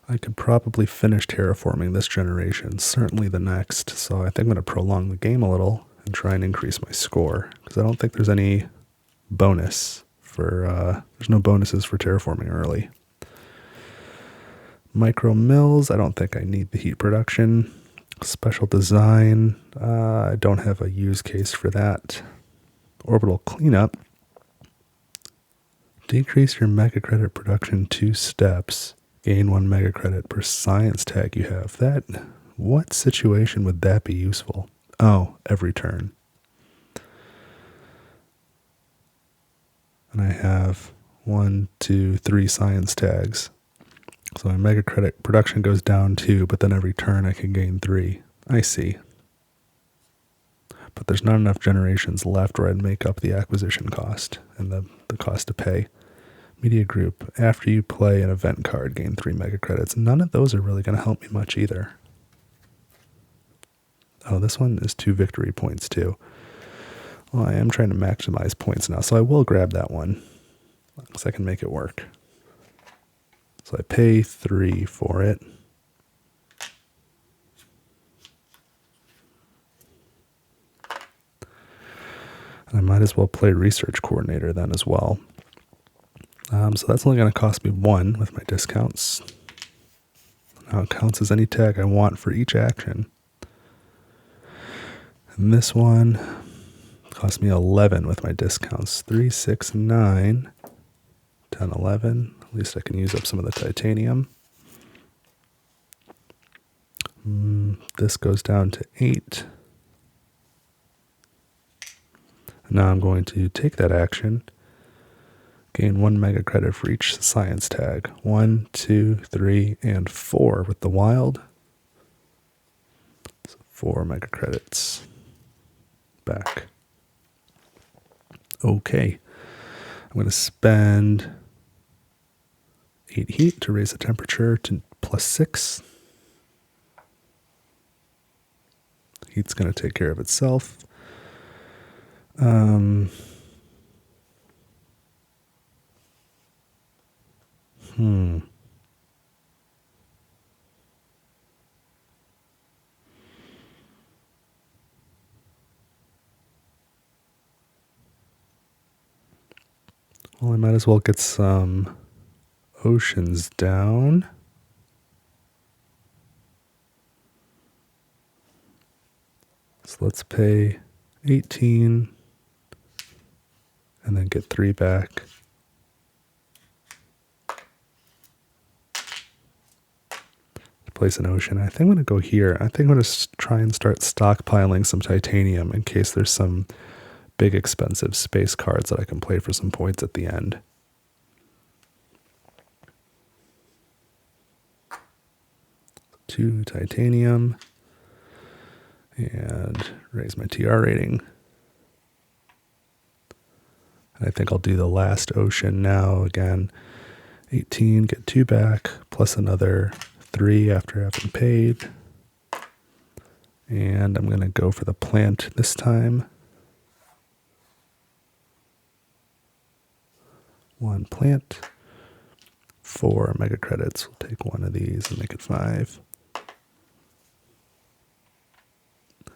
I could probably finish terraforming this generation, certainly the next, so I think I'm going to prolong the game a little and try and increase my score, because I don't think there's any bonus for, there's no bonuses for terraforming early. Micro mills, I don't think I need the heat production. Special design, I don't have a use case for that. Orbital cleanup, decrease your mega credit production 2 steps. Gain 1 mega credit per science tag you have. What situation would that be useful? Oh, every turn. And I have 1, 2, 3 science tags. So my mega credit production goes down 2, but then every turn I can gain 3. I see. But there's not enough generations left where I'd make up the acquisition cost and the cost to pay. Media group, after you play an event card, gain 3 mega credits. None of those are really going to help me much either. Oh, this one is 2 victory points too. Well, I am trying to maximize points now, so I will grab that one, because I can make it work. So I pay 3 for it. And I might as well play research coordinator then as well. So that's only going to cost me 1 with my discounts. Now it counts as any tag I want for each action. And this one cost me 11 with my discounts. 3, 6, 9, 10, 11. At least I can use up some of the titanium. This goes down to 8. Now I'm going to take that action. Gain 1 mega credit for each science tag. 1, 2, 3, and 4 with the wild. So 4 mega credits. Back. Okay. I'm going to spend 8 heat to raise the temperature to +6. Heat's going to take care of itself. Well, I might as well get some oceans down. So let's pay 18 and then get 3 back. Place an ocean. I think I'm going to go here. I think I'm going to try and start stockpiling some titanium in case there's some big expensive space cards that I can play for some points at the end. Two titanium and raise my TR rating. And I think I'll do the last ocean now again. 18, get 2 back, plus another 3 after having paid. And I'm going to go for the plant this time. 1 plant. 4 mega credits. We'll take 1 of these and make it 5.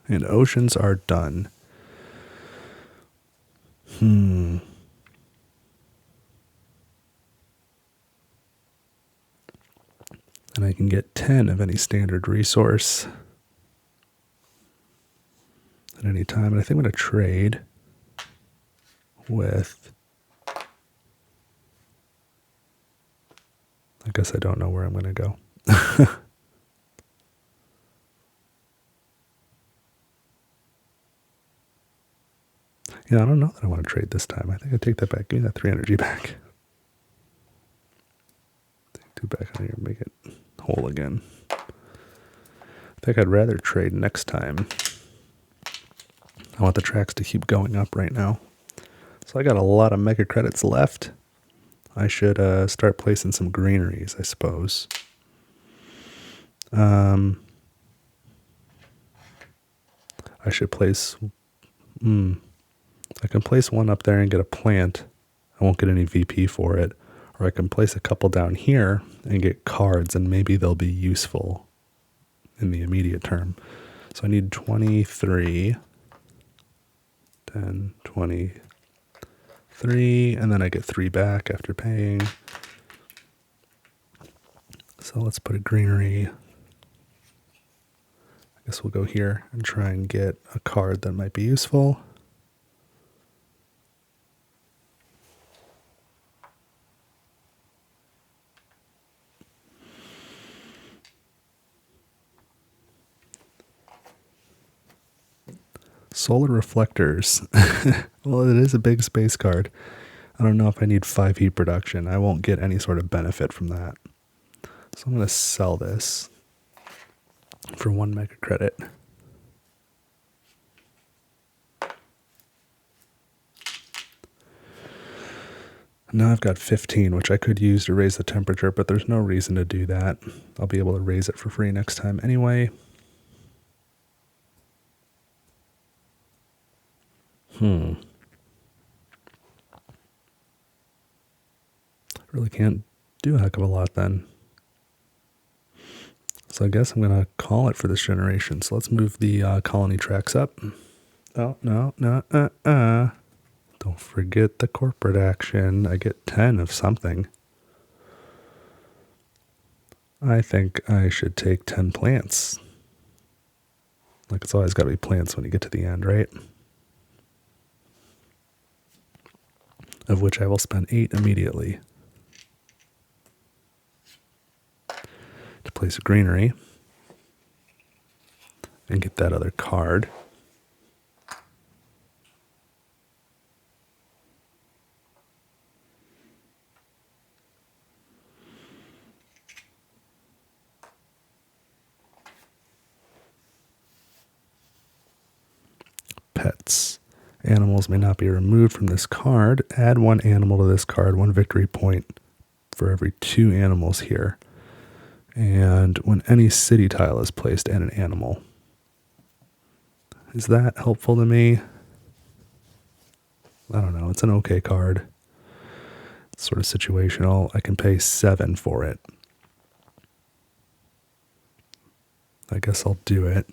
And oceans are done. And I can get 10 of any standard resource at any time. And I think I'm going to trade with I guess I don't know where I'm going to go. Yeah, I don't know that I want to trade this time. I think I take that back. Give me that 3 energy back. Take 2 back on here and make it whole again. I think I'd rather trade next time. I want the tracks to keep going up right now. So I got a lot of mega credits left. I should start placing some greeneries, I suppose. I should place... I can place one up there and get a plant. I won't get any VP for it. Or I can place a couple down here and get cards, and maybe they'll be useful in the immediate term. So I need 23, 10, 23, and then I get 3 back after paying. So let's put a greenery. I guess we'll go here and try and get a card that might be useful. Solar reflectors. Well, it is a big space card. I don't know if I need 5 heat production. I won't get any sort of benefit from that. So I'm going to sell this for 1 mega credit. Now I've got 15, which I could use to raise the temperature, but there's no reason to do that. I'll be able to raise it for free next time anyway. Really can't do a heck of a lot then. So I guess I'm going to call it for this generation. So let's move the colony tracks up. Oh, no. Don't forget the corporate action. I get 10 of something. I think I should take 10 plants. Like, it's always got to be plants when you get to the end, right? Of which I will spend 8 immediately to place a greenery and get that other card. Pets. Animals may not be removed from this card. Add 1 animal to this card, 1 victory point for every 2 animals here. And when any city tile is placed, add an animal. Is that helpful to me? I don't know. It's an okay card. It's sort of situational. I can pay 7 for it. I guess I'll do it.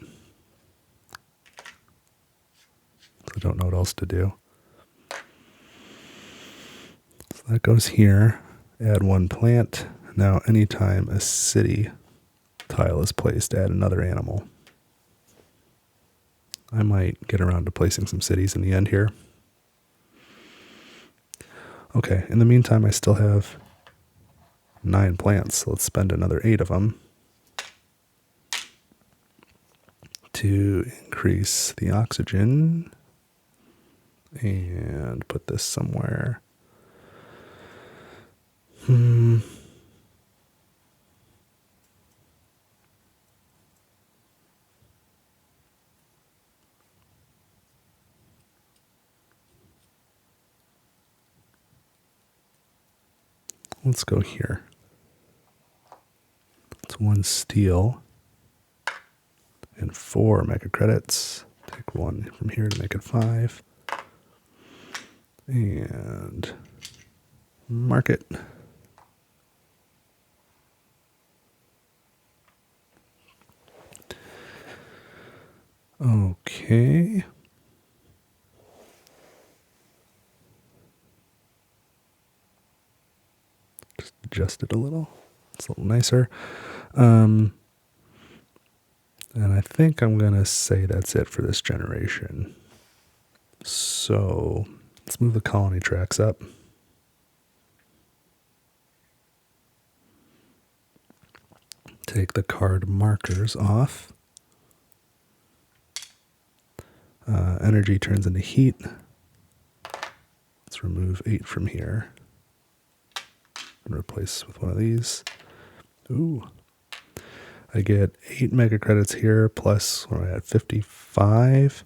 I don't know what else to do. So that goes here. Add 1 plant. Now, anytime a city tile is placed, add another animal. I might get around to placing some cities in the end here. Okay, in the meantime, I still have 9 plants, so let's spend another 8 of them to increase the oxygen and put this somewhere. Let's go here. It's 1 steel and 4 mega credits. Take 1 from here to make it 5. And mark it. Okay. Just adjust it a little. It's a little nicer. And I think I'm going to say that's it for this generation. So let's move the colony tracks up. Take the card markers off. Energy turns into heat. Let's remove 8 from here and replace with one of these. Ooh. I get 8 mega credits here plus, what am I at, 55?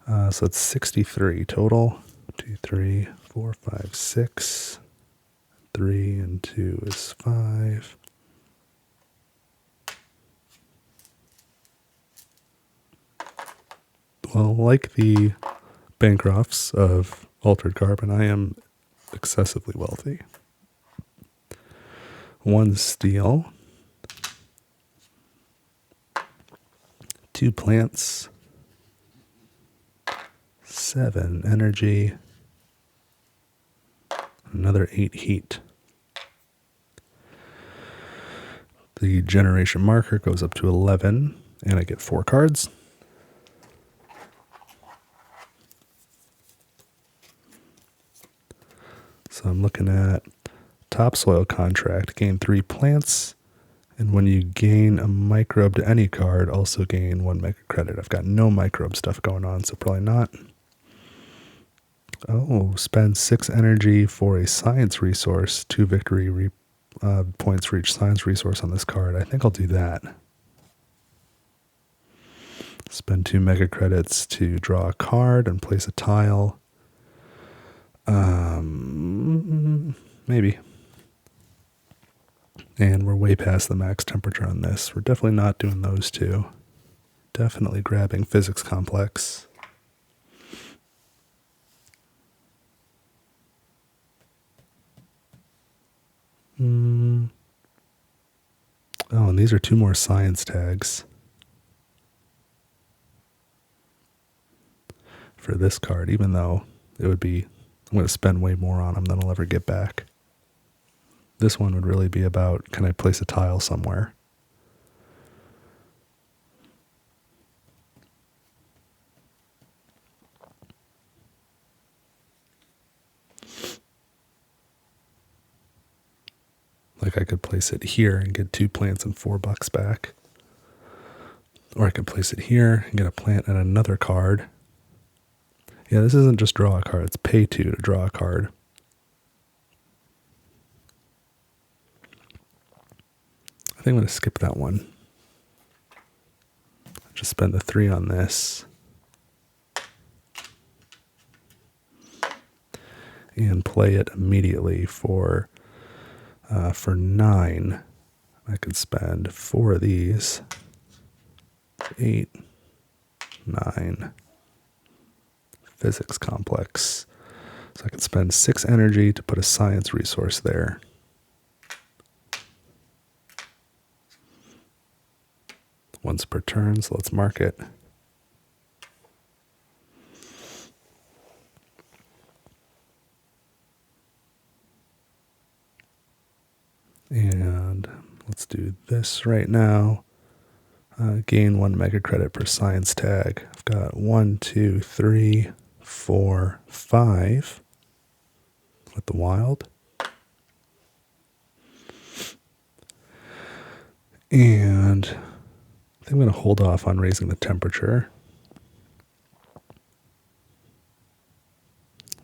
So it's 63 total. 2, 3, 4, 5, 6. 3 and 2 is 5. Well, like the Bancrofts of Altered Carbon, I am excessively wealthy. 1 steel. 2 plants. 7 energy. Another 8 heat. The generation marker goes up to 11, and I get 4 cards. So I'm looking at Topsoil Contract, gain 3 plants, and when you gain a microbe to any card, also gain 1 mega credit. I've got no microbe stuff going on, so probably not. Oh, spend 6 energy for a science resource, 2 victory points for each science resource on this card. I think I'll do that. Spend 2 mega credits to draw a card and place a tile. Maybe. And we're way past the max temperature on this. We're definitely not doing those two. Definitely grabbing Physics Complex. Oh, and these are 2 more science tags for this card, even though it would be, I'm going to spend way more on them than I'll ever get back. This one would really be about, can I place a tile somewhere? Like I could place it here and get 2 plants and $4 back. Or I could place it here and get a plant and another card. Yeah, this isn't just draw a card, it's pay 2 to draw a card. I think I'm going to skip that one. Just spend the 3 on this. And play it immediately for 9. I could spend 4 of these. 8, 9. Physics Complex. So I could spend 6 energy to put a science resource there. Once per turn, so let's mark it. And let's do this right now. Gain 1 mega credit per science tag. I've got 1, 2, 3, 4, 5 with the wild. And I think I'm going to hold off on raising the temperature.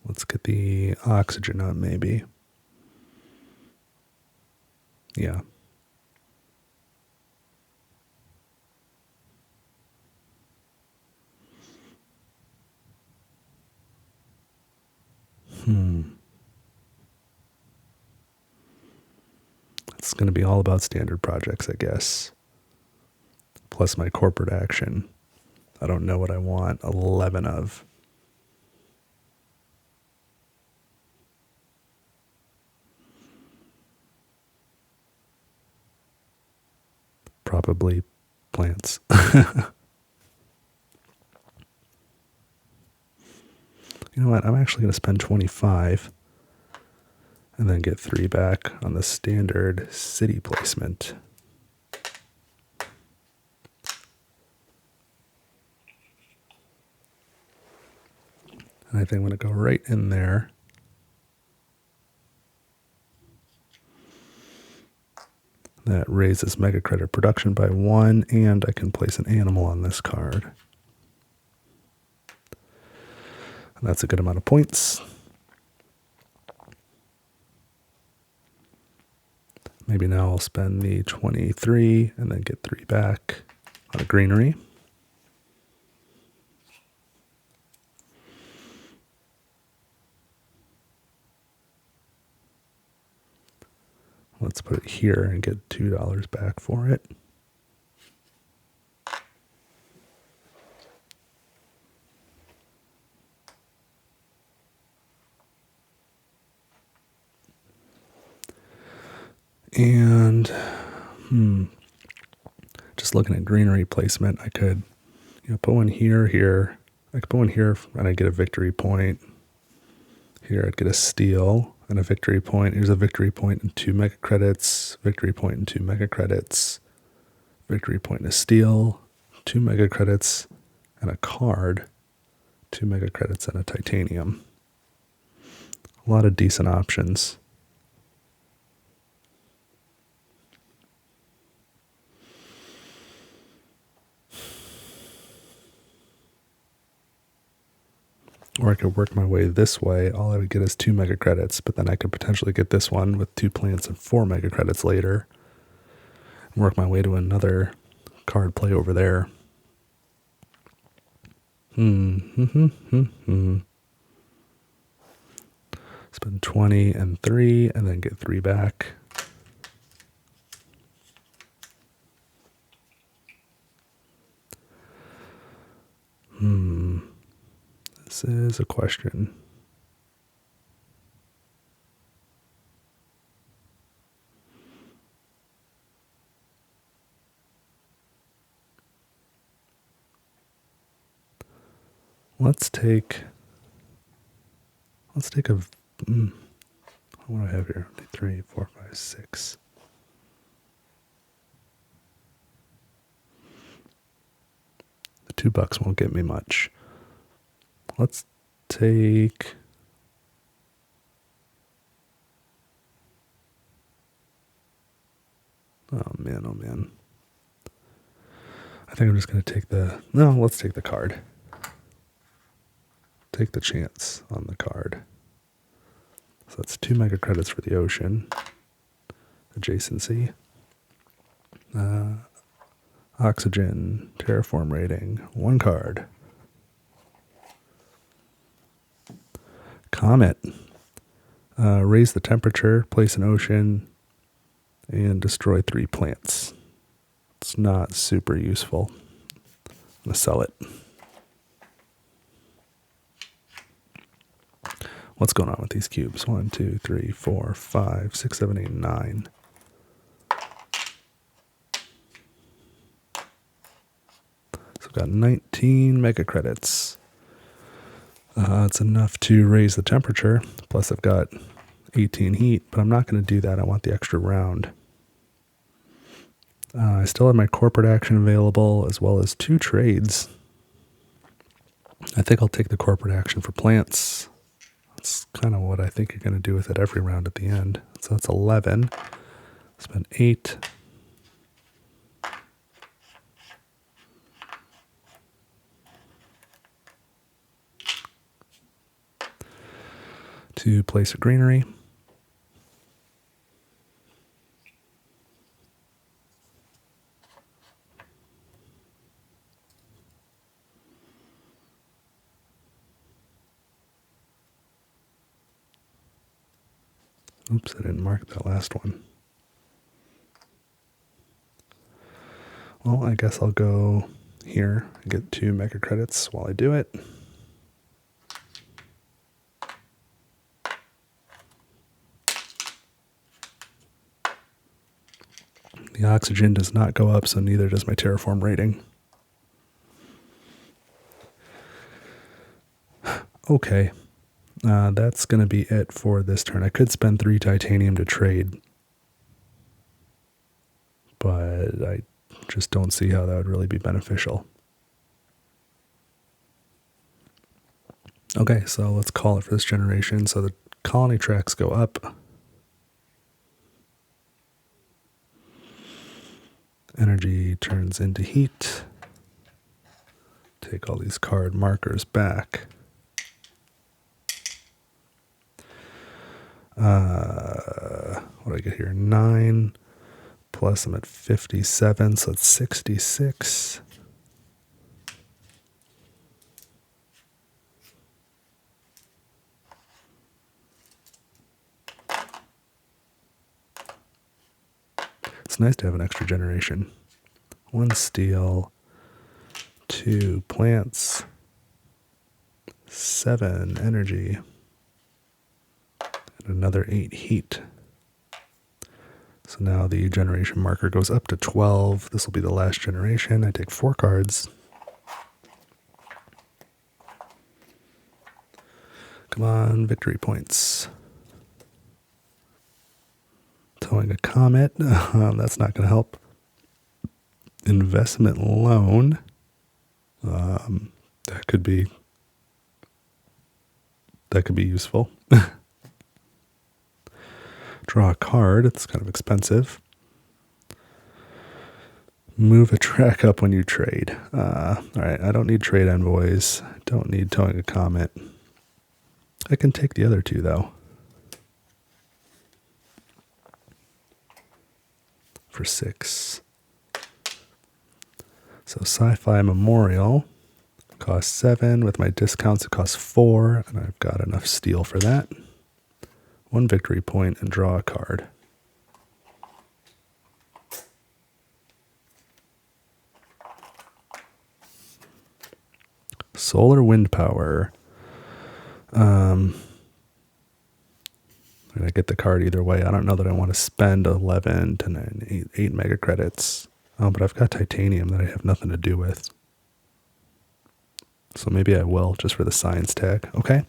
Let's get the oxygen up, maybe. Yeah. It's going to be all about standard projects, I guess. Plus my corporate action. I don't know what I want 11 of. Probably plants. You know what? I'm actually going to spend 25 and then get 3 back on the standard city placement. And I think I'm going to go right in there. That raises mega credit production by 1, and I can place an animal on this card. And that's a good amount of points. Maybe now I'll spend the 23 and then get 3 back on a greenery. Let's put it here and get $2 back for it. And just looking at greenery placement, I could put one here. I could put one here and I'd get a victory point. Here I'd get a steal and a victory point. Here's a victory point and 2 mega credits, victory point and 2 mega credits, victory point and a steal, 2 mega credits and a card, 2 mega credits and a titanium. A lot of decent options. Or I could work my way this way. All I would get is 2 mega credits, but then I could potentially get this one with 2 plants and 4 mega credits later. And work my way to another card play over there. Spend 20 and 3 and then get 3 back. This is a question. Let's take a, what do I have here? 3, 4, 5, 6. The $2 won't get me much. Let's take, oh man. I think I'm just going to take let's take the card. Take the chance on the card. So that's 2 mega credits for the ocean. Adjacency. Oxygen. Terraform rating. 1 card. Comet. Raise the temperature, place an ocean, and destroy 3 plants. It's not super useful. I'm going to sell it. What's going on with these cubes? 1, 2, 3, 4, 5, 6, 7, 8, 9. So I've got 19 mega credits. It's enough to raise the temperature. Plus I've got 18 heat, but I'm not going to do that. I want the extra round. I still have my corporate action available as well as 2 trades. I think I'll take the corporate action for plants. That's kind of what I think you're going to do with it every round at the end. So that's 11. Spend 8. To place a greenery. Oops, I didn't mark that last one. Well, I guess I'll go here and get 2 mega credits while I do it. The oxygen does not go up, so neither does my terraform rating. Okay. That's going to be it for this turn. I could spend 3 titanium to trade, but I just don't see how that would really be beneficial. Okay, so let's call it for this generation. So the colony tracks go up. Energy turns into heat. Take all these card markers back. What do I get here? 9 plus I'm at 57, so it's 66. It's nice to have an extra generation. 1 steel, 2 plants, 7 energy, and another 8 heat. So now the generation marker goes up to 12. This will be the last generation. I take 4 cards. Come on, victory points. Towing a comet. That's not going to help. Investment loan. That could be useful. Draw a card. It's kind of expensive. Move a track up when you trade. All right, I don't need trade envoys. Don't need towing a comet. I can take the other 2, though. For 6. So Sci-Fi Memorial costs 7. With my discounts, it costs 4, and I've got enough steel for that. 1 victory point and draw a card. Solar wind power. I get the card either way. I don't know that I want to spend 11 to 8 mega credits. Oh, but I've got titanium that I have nothing to do with. So maybe I will, just for the science tag. Okay.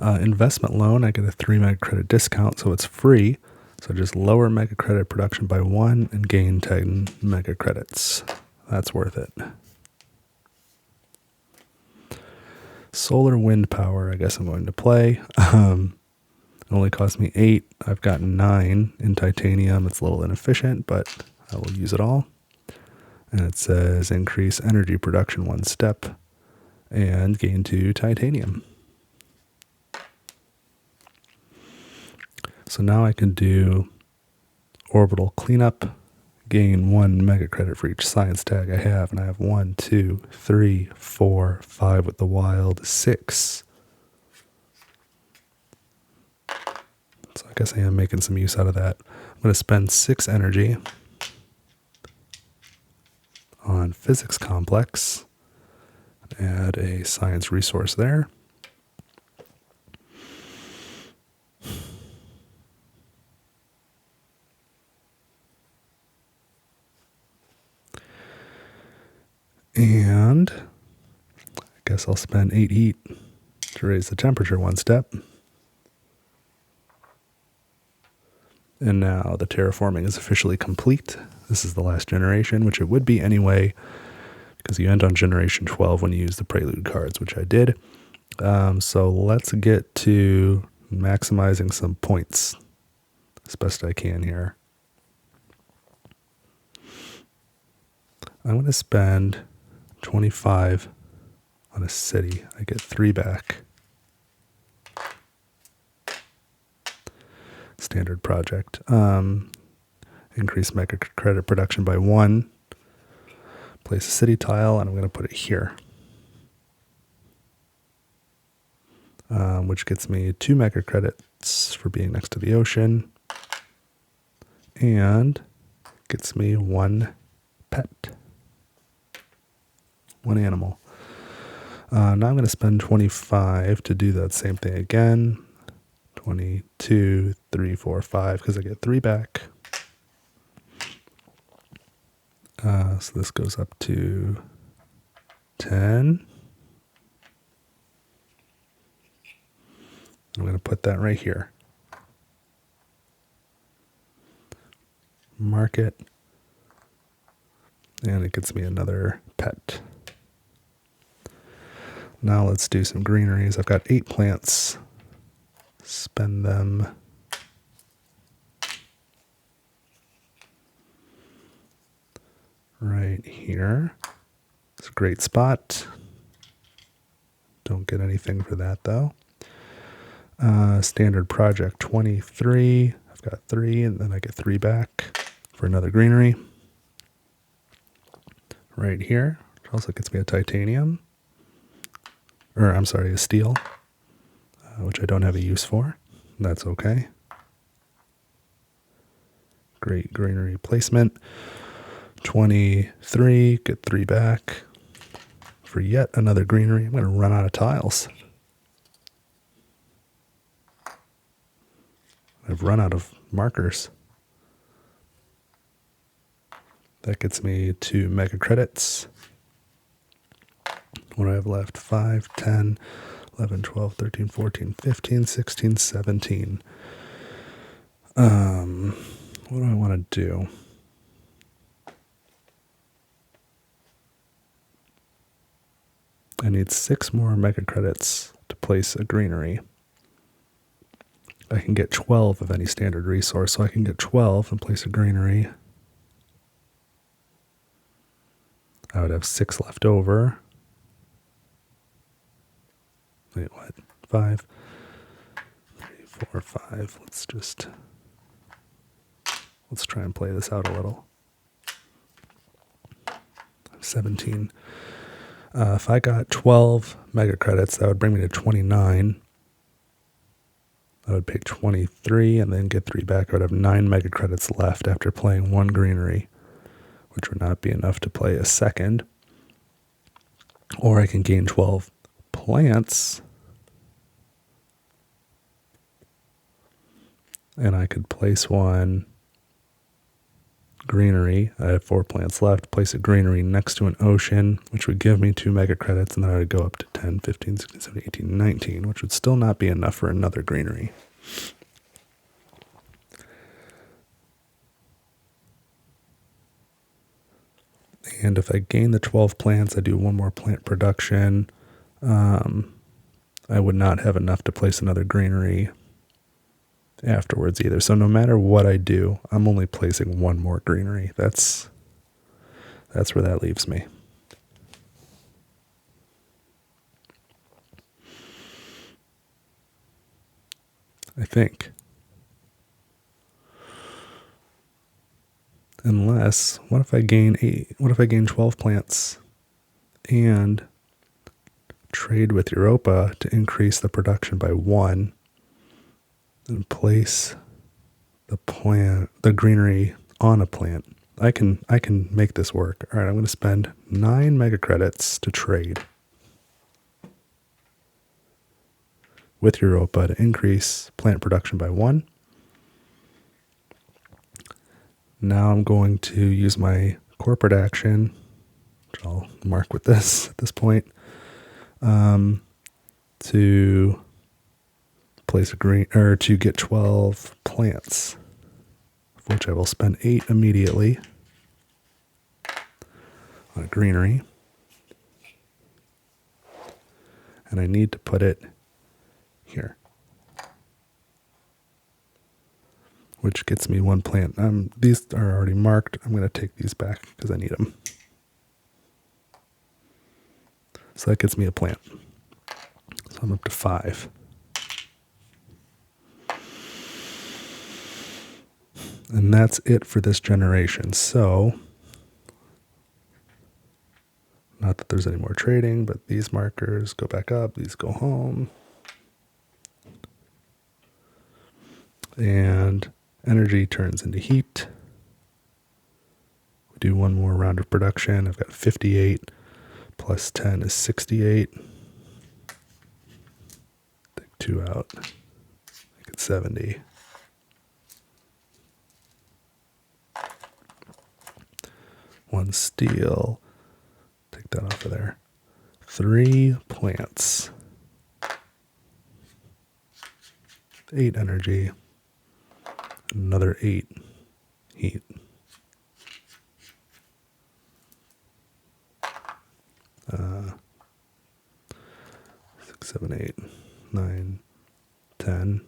Investment loan, I get a 3 mega credit discount, so it's free. So just lower mega credit production by 1 and gain 10 mega credits. That's worth it. Solar wind power, I guess I'm going to play. It only cost me 8. I've got 9 in titanium. It's a little inefficient, but I will use it all. And it says increase energy production 1 step and gain 2 titanium. So now I can do orbital cleanup, gain 1 mega credit for each science tag I have, and I have 1, 2, 3, 4, 5 with the wild, 6. So I guess I am making some use out of that. I'm going to spend 6 energy on physics complex, add a science resource there. And I guess I'll spend 8 heat to raise the temperature 1 step. And now the terraforming is officially complete. This is the last generation, which it would be anyway, because you end on generation 12 when you use the Prelude cards, which I did. So let's get to maximizing some points as best I can here. I'm going to spend 25 on a city. I get 3 back. Standard project. Increase mega credit production by 1. Place a city tile, and I'm going to put it here. Which gets me 2 mega credits for being next to the ocean. And gets me 1 pet. 1 animal. Now I'm going to spend 25 to do that same thing again. 22, 3, 4, 5, because I get 3 back. So this goes up to 10. I'm going to put that right here. Mark it. And it gets me another pet. Now let's do some greeneries. I've got 8 plants. Spend them. right here. It's a great spot. Don't get anything for that though. Standard project 23. I've got 3 and then I get 3 back for another greenery. Right here. It also gets me a titanium. Or I'm sorry, a steel. Which I don't have a use for. That's okay. Great greenery placement. 23, get 3 back for yet another greenery. I'm going to run out of tiles. I've run out of markers. That gets me 2 mega credits. What do I have left? 5, 10, 11, 12, 13, 14, 15, 16, 17. What do I want to do? I need 6 more mega credits to place a greenery. I can get 12 of any standard resource, so I can get 12 and place a greenery. I would have 6 left over. Wait, what? 5, 3, 4, 5. Let's try and play this out a little. 17. If I got 12 mega credits, that would bring me to 29. I would pay 23 and then get 3 back. I would have 9 mega credits left after playing 1 greenery, which would not be enough to play a second. Or I can gain 12 plants, and I could place 1 greenery. I have 4 plants left. Place a greenery next to an ocean, which would give me 2 mega credits, and then I would go up to 10, 15, 16, 17, 18, 19, which would still not be enough for another greenery. And if I gain the 12 plants, I do 1 more plant production. I would not have enough to place another greenery afterwards either. So no matter what I do, I'm only placing 1 more greenery. That's where that leaves me. I think. Unless, what if I gain 12 plants and trade with Europa to increase the production by 1 and place the greenery on a plant? I can make this work. All right, I'm going to spend 9 mega credits to trade with Europa to increase plant production by 1. Now I'm going to use my corporate action, which I'll mark with this at this point, to place to get 12 plants, of which I will spend 8 immediately on a greenery. And I need to put it here, which gets me 1 plant. These are already marked. I'm going to take these back because I need them. So that gets me a plant. So I'm up to 5. And that's it for this generation. So, not that there's any more trading, but these markers go back up, these go home. And energy turns into heat. We do 1 more round of production. I've got 58 plus 10 is 68. Take 2 out. Make it 70. One steel. Take that off of there. 3 plants. 8 energy. Another 8 heat. 6, 7, 8, 9, 10.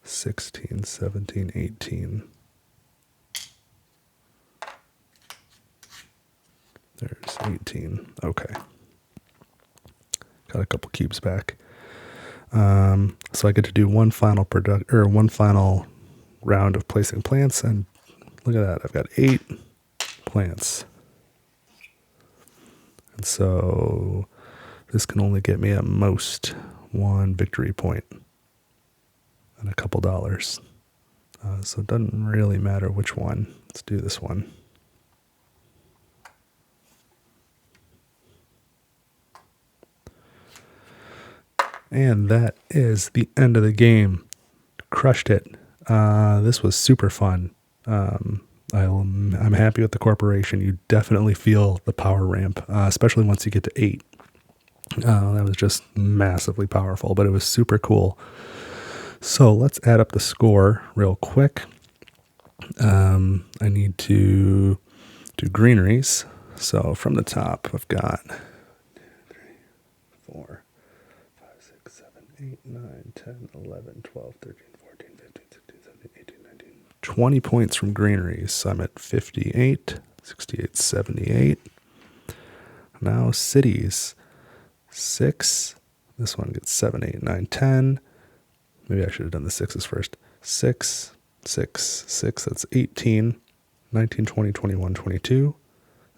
16, 17, 18. There's 18. Okay. Got a couple cubes back. So I get to do one final round of placing plants, and look at that. I've got 8 plants. And so this can only get me at most 1 victory point and a couple dollars. So it doesn't really matter which one. Let's do this one. And that is the end of the game. Crushed it. This was super fun. I'm happy with the corporation. You definitely feel the power ramp, especially once you get to 8. That was just massively powerful, but it was super cool. So let's add up the score real quick. I need to do greeneries. So from the top, I've got 2, 3, 4, 5, 6, 7, 8, 9, 10, 11, 12, 13, 14, 15, 16, 17, 18, 19, 20 points from greeneries. So I'm at 58, 68, 78. Now cities. 6. This one gets 7, 8, 9, 10. Maybe I should have done the 6s first. 6, 6, 6. That's 18, 19, 20, 21, 22.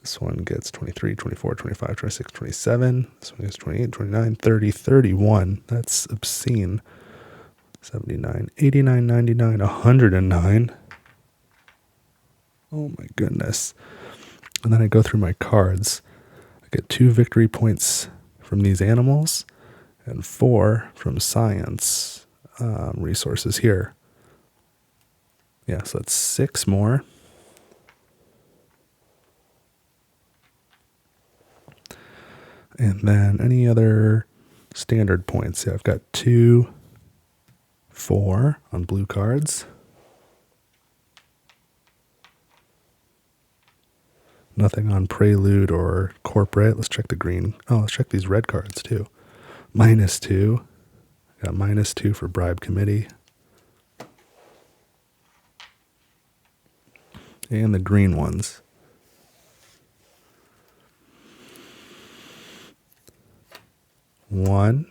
This one gets 23, 24, 25, 26, 27. This one gets 28, 29, 30, 31. That's obscene. 79, 89, 99, 109. Oh my goodness. And then I go through my cards. I get 2 victory points from these animals and 4 from science resources here. Yeah, so that's 6 more. And then any other standard points. Yeah, I've got 2, 4 on blue cards. Nothing on Prelude or Corporate. Let's check the green. Oh, let's check these red cards too. -2. Got -2 for Bribe Committee. And the green ones. -1.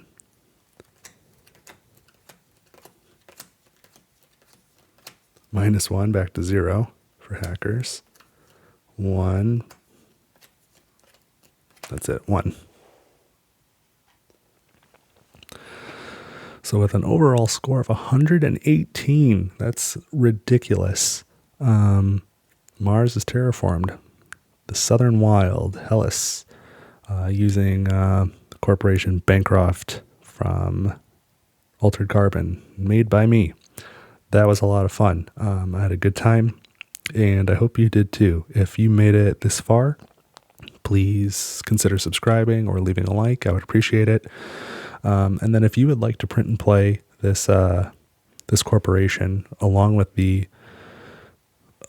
-1 back to 0 for hackers. 1. That's it. 1. So with an overall score of 118, that's ridiculous. Mars is terraformed. The Southern Wild, Hellas, using the corporation Bancroft from Altered Carbon, made by me. That was a lot of fun. I had a good time, and I hope you did too. If you made it this far, please consider subscribing or leaving a like. I would appreciate it. And then if you would like to print and play this this corporation along with the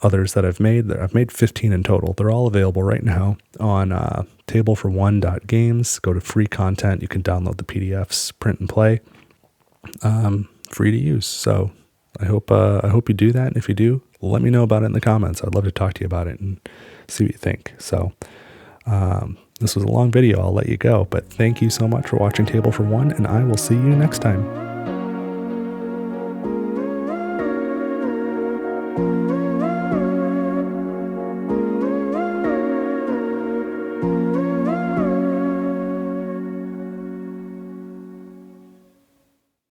others that I've made 15 in total. They're all available right now on tablefor1.games. Go to free content. You can download the PDFs, print and play, free to use. So I hope you do that. And if you do, let me know about it in the comments. I'd love to talk to you about it and see what you think. So this was a long video. I'll let you go, but thank you so much for watching Table for One, and I will see you next time.